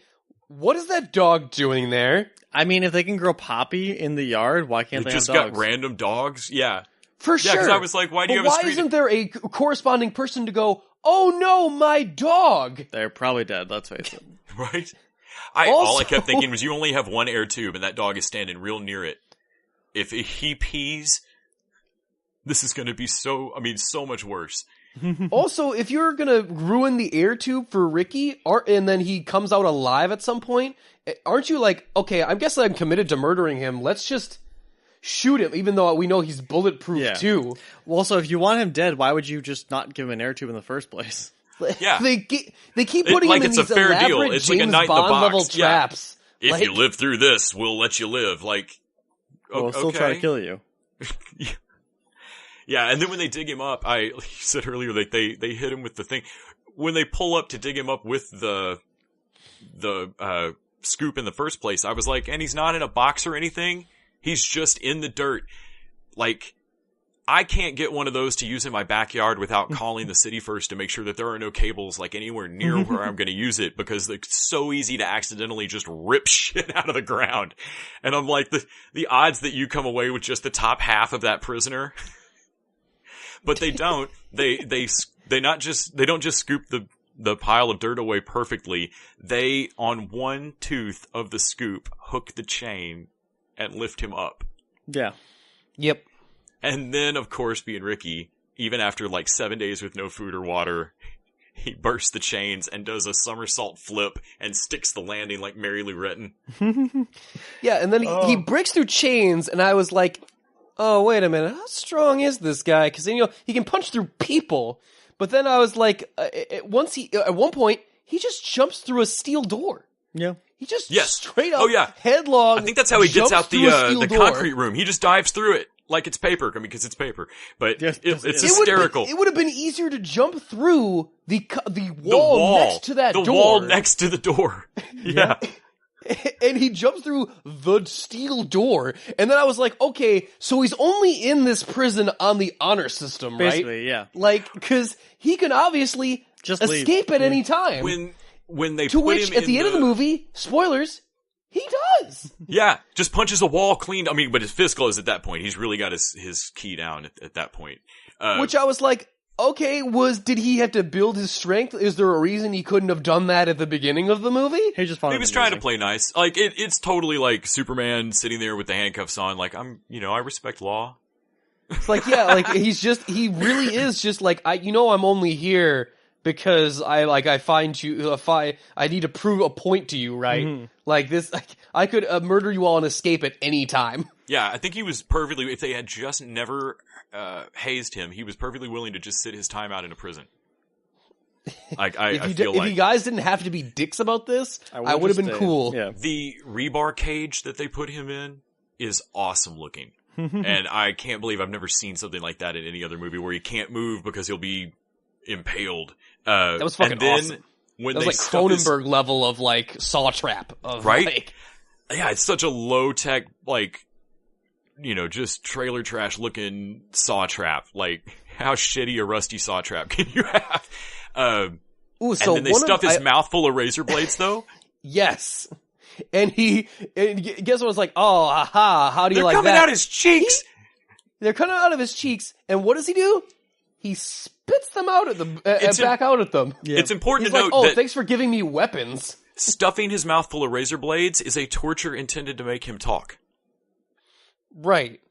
What is that dog doing there? I mean, if they can grow poppy in the yard, why can't They they just have dogs? got random dogs. Yeah. For Yeah, sure. 'cause I was like, why do you But have a why street- isn't there a corresponding person to go, oh no, my dog? They're probably dead, let's face it. Right? All I Also- kept thinking was you only have one air tube and that dog is standing real near it. If he pees, this is going to be so much worse. Also, if you're gonna ruin the air tube for Ricky, and then he comes out alive at some point, aren't you like, okay, I guess I'm committed to murdering him, let's just shoot him, even though we know he's bulletproof Yeah. too. Well, also, if you want him dead, why would you just not give him an air tube in the first place? Yeah. They keep putting like him in it's a these fair elaborate deal. It's like a James night in the Bond box. level Yeah. traps. If Like- you live through this, we'll let you live. Like, We'll still try to kill you. Yeah, and then when they dig him up, you said earlier, like, they hit him with the thing. When they pull up to dig him up with the scoop in the first place, I was like, and he's not in a box or anything. He's just in the dirt. Like, I can't get one of those to use in my backyard without calling the city first to make sure that there are no cables, like, anywhere near where I'm going to use it, because it's so easy to accidentally just rip shit out of the ground. And I'm like, the odds that you come away with just the top half of that prisoner. But they don't. They don't just scoop the pile of dirt away perfectly. They, on one tooth of the scoop, hook the chain and lift him up. Yeah. Yep. And then, of course, being Ricky, even after like 7 days with no food or water, he bursts the chains and does a somersault flip and sticks the landing like Mary Lou Retton. Yeah, and then he breaks through chains, and I was like, oh, wait a minute, how strong is this guy? Because, he can punch through people. But then I was like, at one point, he just jumps through a steel door. Yeah. He just straight up headlong. I think that's how he gets out the door. concrete room. He just dives through it like it's paper, because it's paper. But it's hysterical. It would have been easier to jump through the wall next to that door. The wall next to the door. Yeah. And he jumps through the steel door. And then I was like, okay, so he's only in this prison on the honor system, right? Basically, yeah. Like, because he can obviously just escape at any time. When they to put which, him at the end of the movie, spoilers, he does. Yeah, just punches a wall clean. I mean, but his fist glows at that point. He's really got his key down at that point. Which I was like, okay, did he have to build his strength? Is there a reason he couldn't have done that at the beginning of the movie? He was trying to play nice. Like, it's totally like Superman sitting there with the handcuffs on, like, I respect law. It's like, yeah, like, he really is just like, I'm only here because I find you, I need to prove a point to you, right? Mm-hmm. Like this, I could murder you all and escape at any time. Yeah, I think he was perfectly, if they had just never hazed him, he was perfectly willing to just sit his time out in a prison. Like, if you guys didn't have to be dicks about this, I would have been cool. Yeah. The rebar cage that they put him in is awesome looking. And I can't believe I've never seen something like that in any other movie where he can't move because he'll be impaled. That was fucking awesome. When that was like Cronenberg level of like saw trap. Right? Yeah, it's such a low tech, like, just trailer trash looking saw trap. Like, how shitty a rusty saw trap can you have? And then they stuff his mouth full of razor blades though? Yes. And guess what? It's like, oh, aha, how do you like that? They're coming out his cheeks! They're coming out of his cheeks, and what does he do? He spits them out at them, back out at them. Yeah. It's important to note that... oh, thanks for giving me weapons. Stuffing his mouth full of razor blades is a torture intended to make him talk. Right.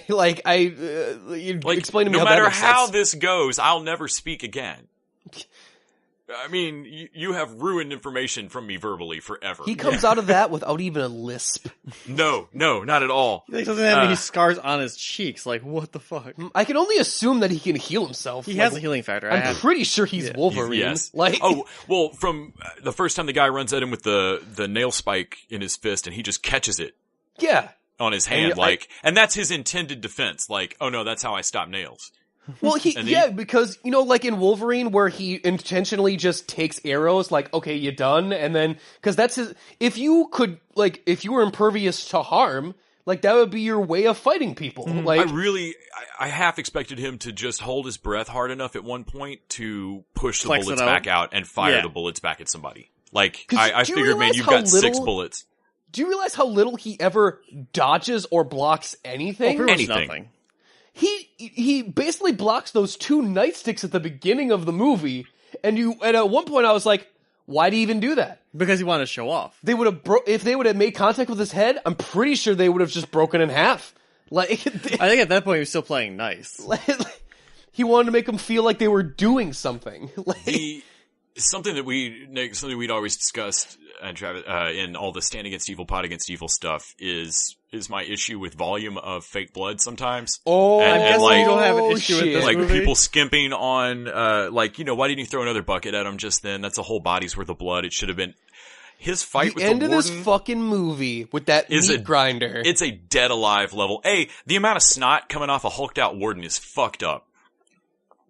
Like, you explain to me no how matter that makes how sense. This goes, I'll never speak again. I mean, you have ruined information from me verbally forever. He comes out of that without even a lisp. No, not at all. He doesn't have any scars on his cheeks. Like, what the fuck? I can only assume that he can heal himself. He has a healing factor. I'm pretty sure he's Wolverine. Yes. Like, oh, well, from the first time the guy runs at him with the nail spike in his fist and he just catches it. Yeah. On his hand, and that's his intended defense. Like, oh no, that's how I stop nails. Well, because, like in Wolverine where he intentionally just takes arrows, like, okay, you done? And then, cause that's if you were impervious to harm, like that would be your way of fighting people. Mm-hmm. Like, I half expected him to just hold his breath hard enough at one point to push the bullets back out and fire the bullets back at somebody. Like, I figured, man, you've got 6 bullets. Do you realize how little he ever dodges or blocks anything? Anything. Nothing. He basically blocks those 2 nightsticks at the beginning of the movie, and at one point I was like, why do you even do that? Because he wanted to show off. They would have if they would have made contact with his head, I'm pretty sure they would have just broken in half. Like, I think at that point he was still playing nice. He wanted to make them feel like they were doing something. Something we'd always discussed, Travis, in all the Stand Against Evil, Pot Against Evil stuff is my issue with volume of fake blood sometimes. Oh, I guess you don't have an issue with this movie. People skimping on, why didn't you throw another bucket at him just then? That's a whole body's worth of blood. It should have been his fight with the warden. The end of this fucking movie with that meat grinder. It's a dead alive level. The amount of snot coming off a hulked out warden is fucked up.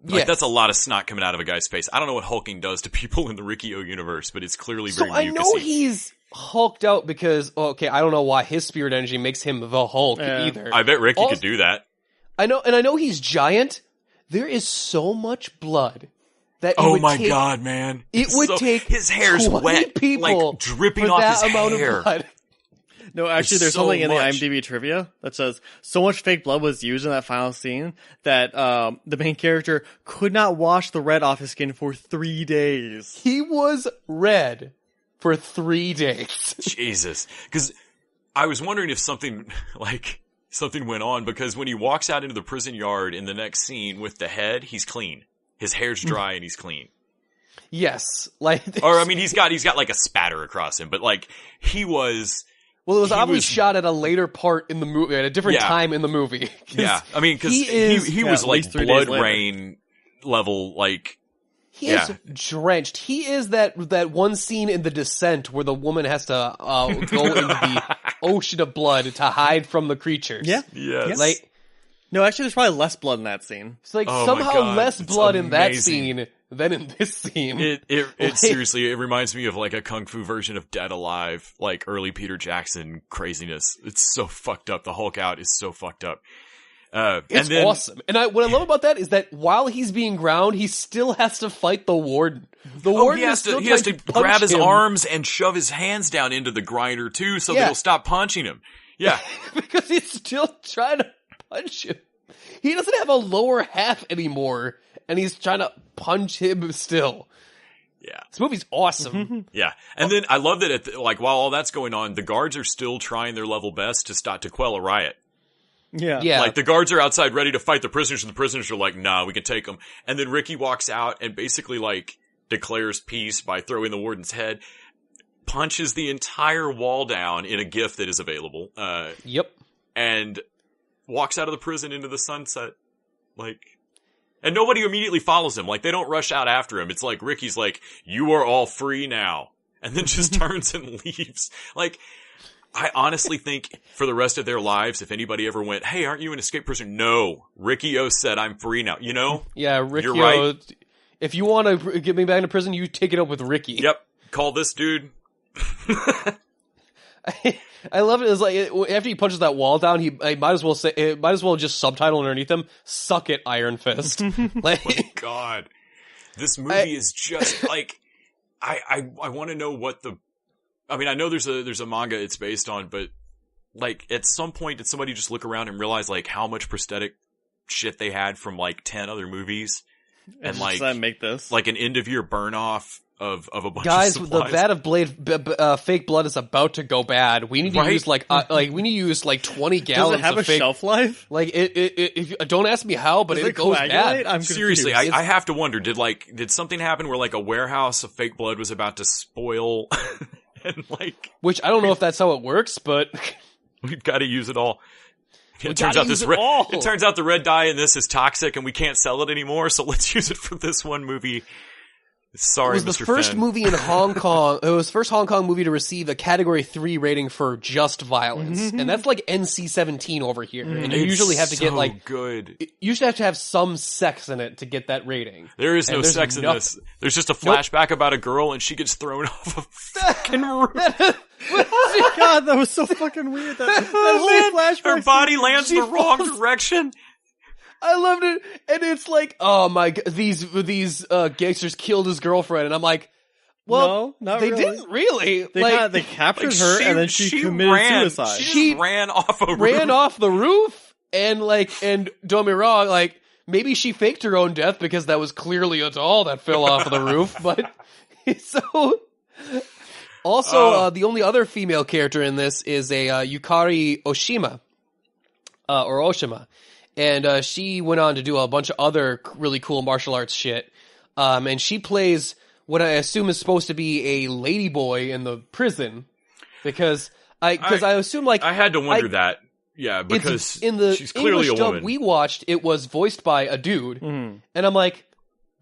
Like, that's a lot of snot coming out of a guy's face. I don't know what hulking does to people in the Riccio universe, but it's clearly very mucusy. I know he's hulked out because, I don't know why his spirit energy makes him the Hulk either. I bet Ricky could do that. I know he's giant. There is so much blood that God, man. It would take his hair's wet, people like dripping off his hair. Of blood. No, actually, there's something in the IMDb trivia that says so much fake blood was used in that final scene that the main character could not wash the red off his skin for 3 days. He was red for 3 days. Jesus. Because I was wondering if something like something went on, because when he walks out into the prison yard in the next scene with the head, he's clean. His hair's dry and he's clean. Yes, like, or I mean, he's got like a spatter across him, but like he was. Well, it was obviously shot at a later part in the movie, at a different time in the movie. Yeah, I mean, because he was like blood rain level, like. He is drenched. He is that one scene in The Descent where the woman has to go into the ocean of blood to hide from the creatures. Yeah. Yes. Like, no, actually, there's probably less blood in that scene. It's like somehow less blood in that scene than in this scene. It seriously, it reminds me of like a kung fu version of Dead Alive, like early Peter Jackson craziness. It's so fucked up. The Hulk out is so fucked up. It's awesome. And what I love about that is that while he's being ground, he still has to fight the warden. The warden he has to grab his arms and shove his hands down into the grinder too, so that he'll stop punching him. Yeah. Because he's still trying to punch him. He doesn't have a lower half anymore, and he's trying to punch him still. Yeah. This movie's awesome. Yeah. And then I love that while all that's going on, the guards are still trying their level best to quell a riot. Yeah. Like the guards are outside ready to fight the prisoners, and the prisoners are like, nah, we can take them. And then Ricky walks out and basically like declares peace by throwing the warden's head, punches the entire wall down in a GIF that is available. Yep. And walks out of the prison into the sunset. Like, and nobody immediately follows him. Like, they don't rush out after him. It's like Ricky's like, you are all free now. And then just turns and leaves. Like, I honestly think for the rest of their lives, if anybody ever went, hey, aren't you an escaped prisoner? No. Ricky O said, I'm free now. You know? Yeah, Ricky You're right. If you want to get me back into prison, you take it up with Ricky. Yep. Call this dude. I love it. It's like after he punches that wall down, he might as well just subtitle underneath him, "Suck it, Iron Fist." Like, oh my God, this movie is just like I want to know what the. I mean, I know there's a manga it's based on, but like at some point, did somebody just look around and realize like how much prosthetic shit they had from like 10 other movies, and like make this like an end of year burn off of a bunch guys, of supplies. The vat of fake blood is about to go bad. We need to use like 20 gallons. Does it have of a shelf life? Like if don't ask me how, but it goes bad. I'm seriously. I have to wonder. Did something happen where like a warehouse of fake blood was about to spoil, and like which I don't know if that's how it works, but we've got to use it all. It turns out the red dye in this is toxic and we can't sell it anymore. So let's use it for this one movie. Sorry, it was Mr. the first Finn. movie in Hong Kong. It was the first Hong Kong movie to receive a Category 3 rating for just violence, and that's like NC-17 over here. And you usually have to get like good. You usually have to have some sex in it to get that rating. There is no sex in this. There's just a flashback about a girl, and she gets thrown off a fucking roof. God, that was so fucking weird. That whole flashback. Her body lands the wrong direction. I loved it, and it's like, oh my god, these gangsters killed his girlfriend, and I'm like, well, no, not they really. didn't really. They captured her, and then she committed suicide. She ran off a roof. Ran off the roof, and don't get me wrong, like maybe she faked her own death because that was clearly a doll that fell off the roof, but so. Also, the only other female character in this is a Yukari Oshima, or Oshima. And she went on to do a bunch of other really cool martial arts shit. And she plays what I assume is supposed to be a ladyboy in the prison. Because I assume like... I had to wonder that. Yeah, because in the she's clearly English a woman. Dub we watched, it was voiced by a dude. And I'm like,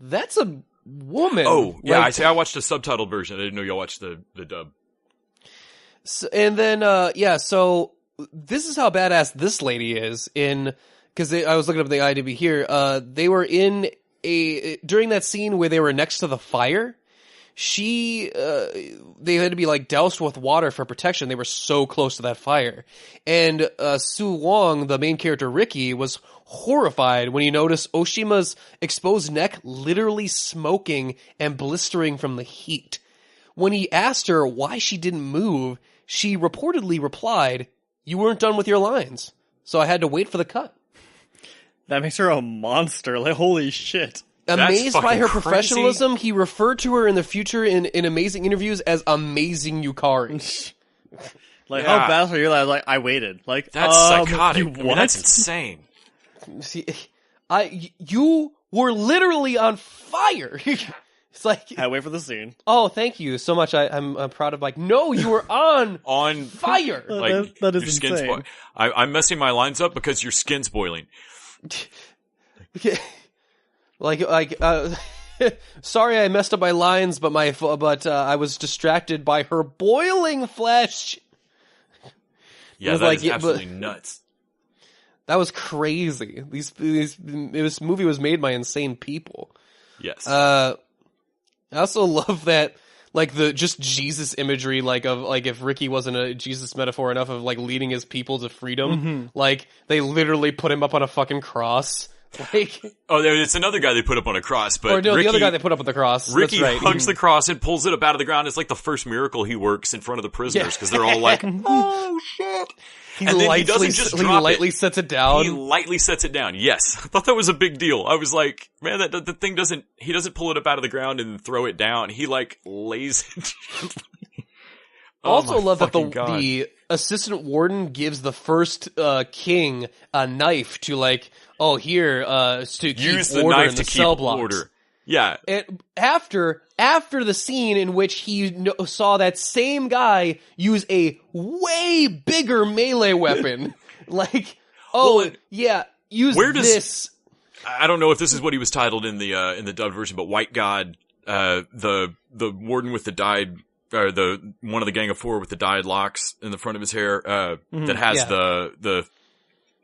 that's a woman. Oh, yeah, like, I watched the subtitled version. I didn't know y'all watched the dub. So, and then, so this is how badass this lady is in... Because I was looking up the IMDb here. They were in during that scene where they were next to the fire. They had to be like doused with water for protection. They were so close to that fire. And Su Wong, the main character Ricky, was horrified when he noticed Oshima's exposed neck literally smoking and blistering from the heat. When he asked her why she didn't move, she reportedly replied, "You weren't done with your lines, so I had to wait for the cut." That makes her a monster. Like, holy shit. Amazed by her crazy. professionalism, he referred to her in the future in amazing interviews as Amazing Yukari. Like, Yeah. how bad are you? Like, I waited. Like, That's psychotic. You I mean, what? that's insane. See, you were literally on fire. It's like, I wait for the scene. oh, thank you so much. I'm proud of Mike. No, you were on fire. Like, that is your skin's insane. I'm messing my lines up because your skin's boiling. Sorry, I messed up my lines, but I was distracted by her boiling flesh. Yeah, was that like, is yeah, absolutely nuts. That was crazy. This movie was made by insane people. Yes. I also love that, like, the just Jesus imagery, like, of, like, if Ricky wasn't a Jesus metaphor enough of, like, leading his people to freedom, like, they literally put him up on a fucking cross. Like, it's another guy they put up on a cross, but or no, Ricky, the other guy they put up on the cross. Ricky That's right. hugs the cross and pulls it up out of the ground. It's like the first miracle he works in front of the prisoners because they're all like, "Oh shit!" He and then lightly, he doesn't just he drop lightly it. sets it down. He lightly sets it down. Yes, I thought that was a big deal. I was like, man, that the thing doesn't. He doesn't pull it up out of the ground and throw it down. He like lays it. Also love that fucking God. the assistant warden gives the first king a knife to, like, oh, here, to keep Use the order knife in to the keep cell blocks. order. Yeah. And after the scene in which he saw that same guy use a way bigger melee weapon, like, oh, Well, yeah, use where does- this. I don't know if this is what he was titled in the dubbed version, but White God, the warden with the dyed, or the one of the Gang of Four with the dyed locks in the front of his hair, that has Yeah. the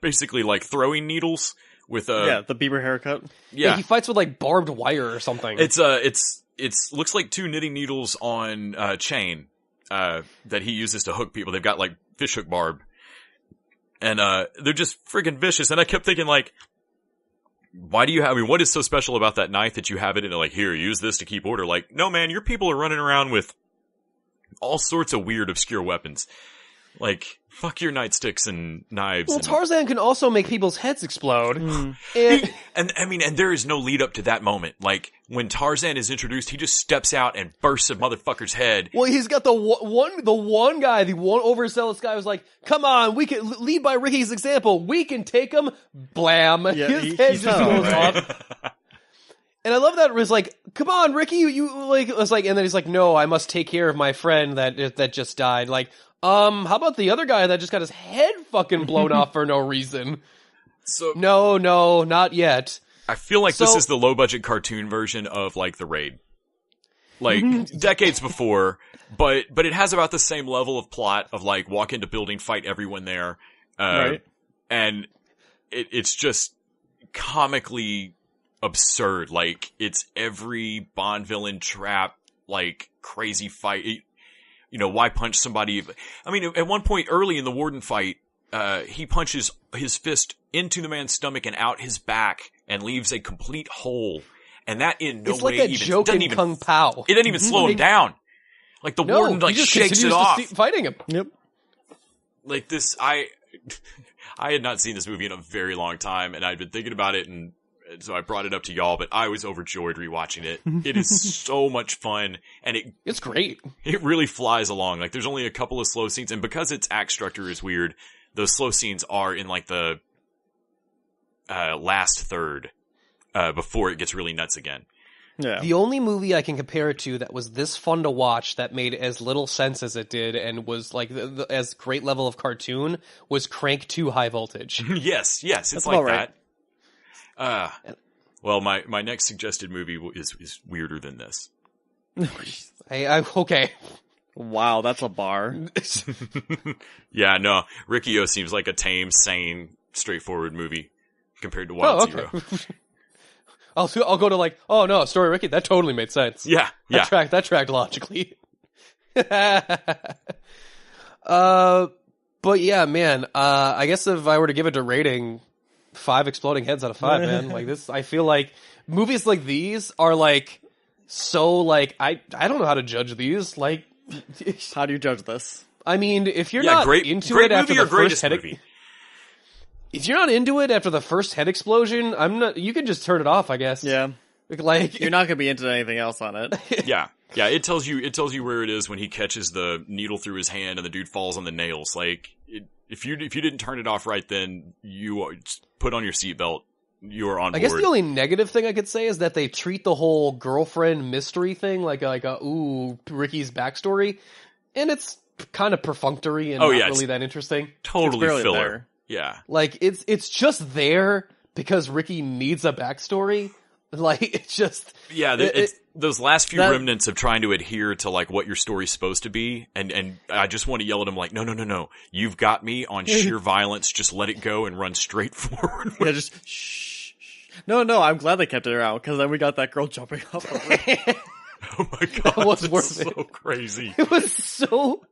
basically like throwing needles with the Bieber haircut. Yeah, he fights with, like, barbed wire or something. It's looks like two knitting needles on chain that he uses to hook people. They've got like fish hook barb, and they're just friggin' vicious. And I kept thinking, like, why do you have? I mean, what is so special about that knife that you have it in? Like, here, use this to keep order. Like, no, man, your people are running around with all sorts of weird, obscure weapons. Like, fuck your nightsticks and knives. Well, and, Tarzan can also make people's heads explode. And and there is no lead up to that moment. Like, when Tarzan is introduced, he just steps out and bursts a motherfucker's head. well, he's got the one guy, the one overzealous guy who's like, come on, we can lead by Ricky's example. We can take him. Blam. Yeah, His head he's just not goes alright. off. And I love that it was like, come on, Ricky, you like, it was like, and then he's like, no, I must take care of my friend that just died. Like, how about the other guy that just got his head fucking blown off for no reason? So No, not yet. I feel like this So- is the low budget cartoon version of like The Raid. Like decades before, but it has about the same level of plot of like walk into building, fight everyone there. Right. And it's just comically absurd. Like, it's every Bond villain trap, like crazy fight. You know, why punch somebody? I mean, at one point early in the Warden fight, he punches his fist into the man's stomach and out his back and leaves a complete hole. And that in no It's way like that even joke doesn't in even Kung Pao. it doesn't even slow him down. Like the warden like he just shakes it continues off. to fighting him. Yep. Like this, I had not seen this movie in a very long time, and I'd been thinking about it, and so I brought it up to y'all. But I was overjoyed rewatching it. It is so much fun, and It's great. it really flies along. Like, there's only a couple of slow scenes, and because its act structure is weird, those slow scenes are in like the last third before it gets really nuts again. Yeah. The only movie I can compare it to that was this fun to watch that made as little sense as it did and was like as great level of cartoon was Crank 2 High Voltage. Yes, it's That's like about right. that. Well, my next suggested movie is weirder than this. Okay. Wow, that's a bar. Yeah, no, Rikio seems like a tame, sane, straightforward movie compared to Wild Zero. I'll go to like, oh no, Story Ricky, that totally made sense. Yeah. That tracked logically. But yeah, man, I guess if I were to give it a rating, 5 exploding heads out of 5, man. Like this, I feel like movies like these are like, so like, I don't know how to judge these. Like, How do you judge this? I mean, if you're Yeah, not great into movie it after or the greatest first head, movie? if you're not into it after the first head explosion, you can just turn it off, I guess. Yeah. Like, you're not gonna be into anything else on it. Yeah. Yeah, it tells you where it is when he catches the needle through his hand and the dude falls on the nails. Like, if you didn't turn it off right then, put on your seatbelt. You are on board. I guess the only negative thing I could say is that they treat the whole girlfriend mystery thing like Ricky's backstory, and it's kind of perfunctory and not really that interesting. Totally filler. There. Yeah. Like, it's just there because Ricky needs a backstory. Like, it's just... Yeah, it's those last few remnants of trying to adhere to, like, what your story's supposed to be, and I just want to yell at him, like, no. You've got me on sheer violence, just let it go and run straight forward. Yeah, just shh. No, I'm glad they kept it around, because then we got that girl jumping up over it. Oh my god, that was that's so crazy. It was so...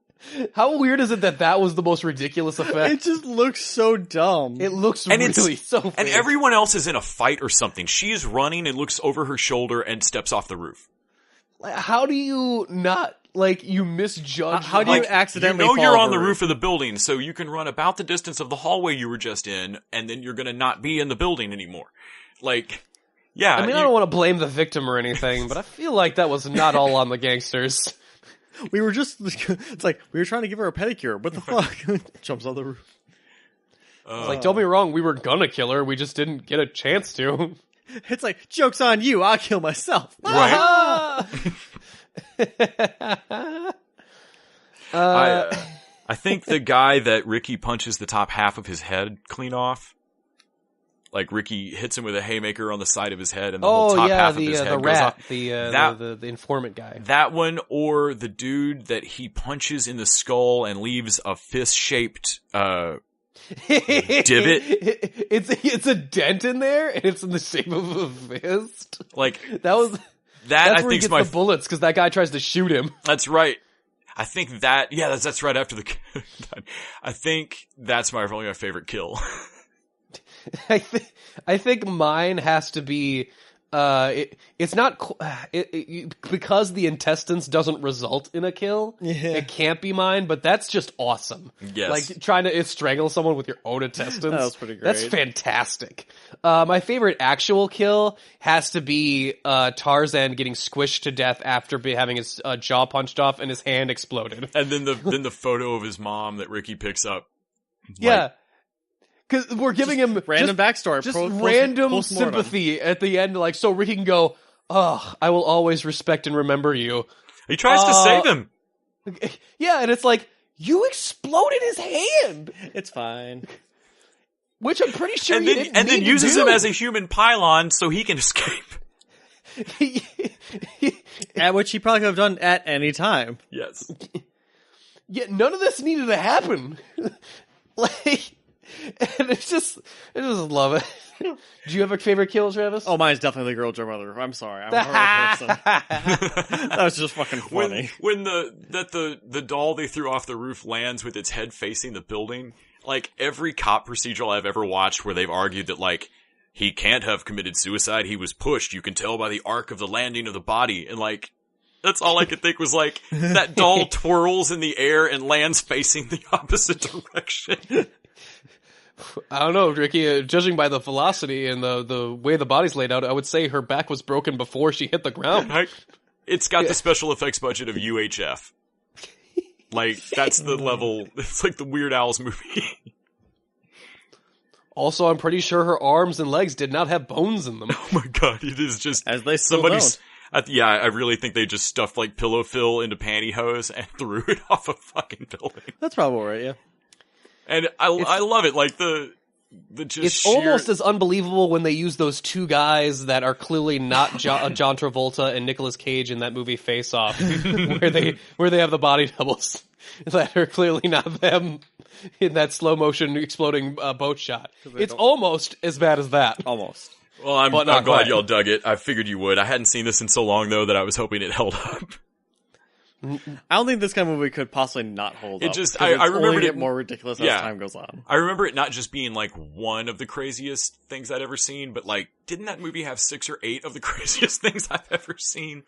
How weird is it that was the most ridiculous effect? It just looks so dumb. It looks really so fake. And everyone else is in a fight or something. She is running and looks over her shoulder and steps off the roof. How do you not, like, you misjudge? How do you accidentally fall you're on over the roof of the building, so you can run about the distance of the hallway you were just in, and then you're gonna not be in the building anymore. Like, yeah. I mean, I don't want to blame the victim or anything, but I feel like that was not all on the gangsters. We were just, it's like, we were trying to give her a pedicure. What the fuck? Jumps on the roof. It's like, don't be wrong, we were gonna kill her, we just didn't get a chance to. It's like, joke's on you, I'll kill myself. Right. I think the guy that Ricky punches the top half of his head clean off. Like, Ricky hits him with a haymaker on the side of his head, and the whole top half of his head goes rat, off. the informant guy. That one, or the dude that he punches in the skull and leaves a fist-shaped divot. It's a dent in there, and it's in the shape of a fist. Like, that's I where he think gets the bullets, because that guy tries to shoot him. That's right. I think that's right after the. I think that's probably my favorite kill. I think mine has to be it's not because the intestines doesn't result in a kill. Yeah. It can't be mine, but that's just awesome. Yes. Like trying to strangle someone with your own intestines. That was pretty great. That's fantastic. My favorite actual kill has to be Tarzan getting squished to death after having his jaw punched off and his hand exploded. And then the photo of his mom that Ricky picks up. Yeah. Because we're giving him random backstory, just random sympathy at the end, like so Ricky can go, "Oh, I will always respect and remember you." He tries to save him. Yeah, and it's like you exploded his hand. It's fine. Which I'm pretty sure and then uses him as a human pylon so he can escape. At which he probably could have done at any time. Yes. Yet none of this needed to happen. Like. And I just love it. Do you have a favorite kill, Travis? Oh, mine's definitely the girl jumping on the roof. I'm sorry, I'm a horrible person. That was just fucking funny. When the doll they threw off the roof lands with its head facing the building, like every cop procedural I've ever watched where they've argued that like he can't have committed suicide, he was pushed. You can tell by the arc of the landing of the body, and like. That's all I could think was like, that doll twirls in the air and lands facing the opposite direction. I don't know, Ricky. Judging by the velocity and the way the body's laid out, I would say her back was broken before she hit the ground. It's got the special effects budget of UHF. Like, that's the level. It's like the Weird Al's movie. Also, I'm pretty sure her arms and legs did not have bones in them. Oh my god, it is just as they still don't. I really think they just stuffed like pillow fill into pantyhose and threw it off a fucking building. That's probably right, yeah. And I love it, like the just it's almost as unbelievable when they use those two guys that are clearly not John Travolta and Nicolas Cage in that movie Face Off, where they have the body doubles that are clearly not them in that slow motion exploding boat shot. It's almost as bad as that. Almost. Well, I'm glad y'all dug it. I figured you would. I hadn't seen this in so long though that I was hoping it held up. I don't think this kind of movie could possibly not hold up. I remembered it more ridiculous as time goes on. I remember it not just being like one of the craziest things I'd ever seen, but like, didn't that movie have 6 or 8 of the craziest things I've ever seen?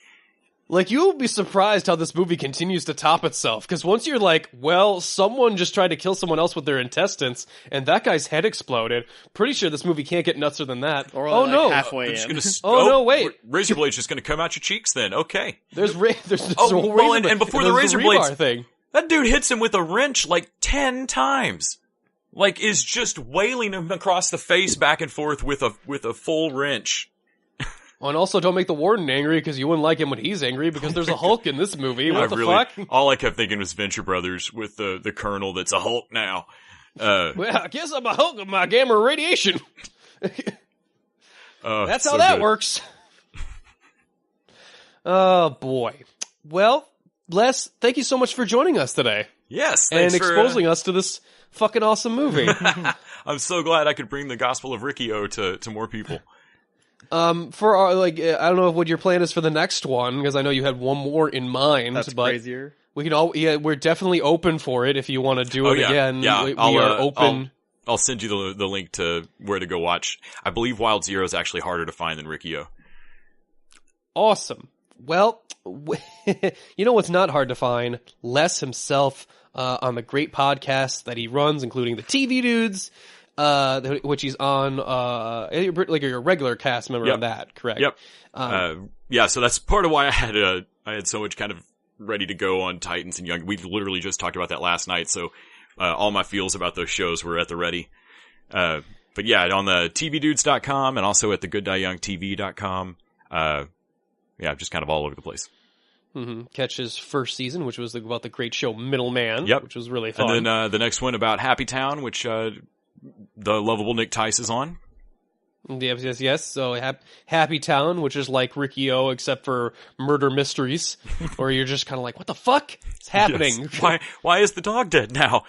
Like, you'll be surprised how this movie continues to top itself. Because once you're like, well, someone just tried to kill someone else with their intestines, and that guy's head exploded. Pretty sure this movie can't get nutser than that. Or oh, like no. halfway in. No, wait. Razor blade's just going to come out your cheeks then. Okay. There's and before the razor blades thing. That dude hits him with a wrench like 10 times. Like, is just wailing him across the face back and forth with a full wrench. Oh, and also don't make the warden angry, because you wouldn't like him when he's angry, because there's a Hulk in this movie. What the fuck? All I kept thinking was Venture Brothers with the Colonel that's a Hulk now. Well, I guess I'm a Hulk of my gamma radiation. That's how so that good. works. Oh, boy. Well, Les, thank you so much for joining us today. Yes, and thanks exposing us to this fucking awesome movie. I'm so glad I could bring the Gospel of Ricky-O to more people. For our, I don't know what your plan is for the next one, because I know you had one more in mind. That's but crazier. We can we're definitely open for it if you want to do it again. Yeah, we are open. I'll send you the link to where to go watch. I believe Wild Zero is actually harder to find than Ricky-O. Awesome. Well, you know what's not hard to find? Les himself on the great podcast that he runs, including the TV Dudes, which he's on, like your regular cast member on that, correct? Yep. Yeah, so that's part of why I had so much kind of ready to go on Titans and Young. We literally just talked about that last night, so all my feels about those shows were at the ready. But yeah, on the tvdudes.com and also at thegooddieyountv.com. Yeah, just kind of all over the place. Mm-hmm. Catch his first season, which was about the great show Middleman, which was really fun. And then the next one about Happy Town, which the lovable Nick Tice is on. Yes. So Happy Town, which is like Ricky-O, except for murder mysteries, or you're just kind of like, what the fuck is happening? Yes. Why is the dog dead now?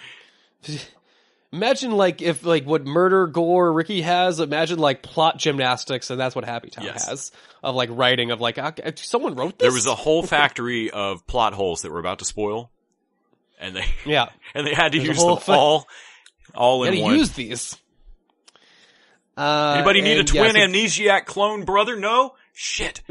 Imagine if what murder gore Ricky has. Imagine plot gymnastics, and that's what Happy Town has of writing of someone wrote this. There was a whole factory of plot holes that were about to spoil, and they had to use them all in one. Use these. Anybody need a twin amnesiac clone brother? No? Shit.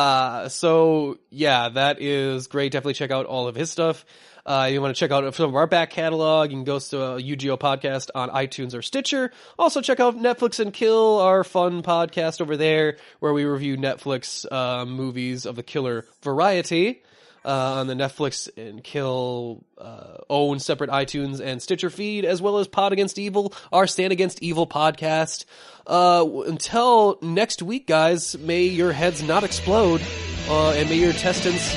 So yeah, that is great. Definitely check out all of his stuff. You want to check out some of our back catalog, you can go to UGO Podcast on iTunes or Stitcher. Also check out Netflix and Kill, our fun podcast over there, where we review Netflix movies of the killer variety. On the Netflix and Kill own separate iTunes and Stitcher feed, as well as Pod Against Evil, our Stand Against Evil podcast. Until next week, guys, may your heads not explode, and may your intestines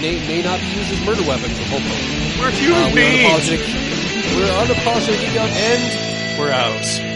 may not be used as murder weapons, hopefully. We're human beings! We're unapologetic, and we're out.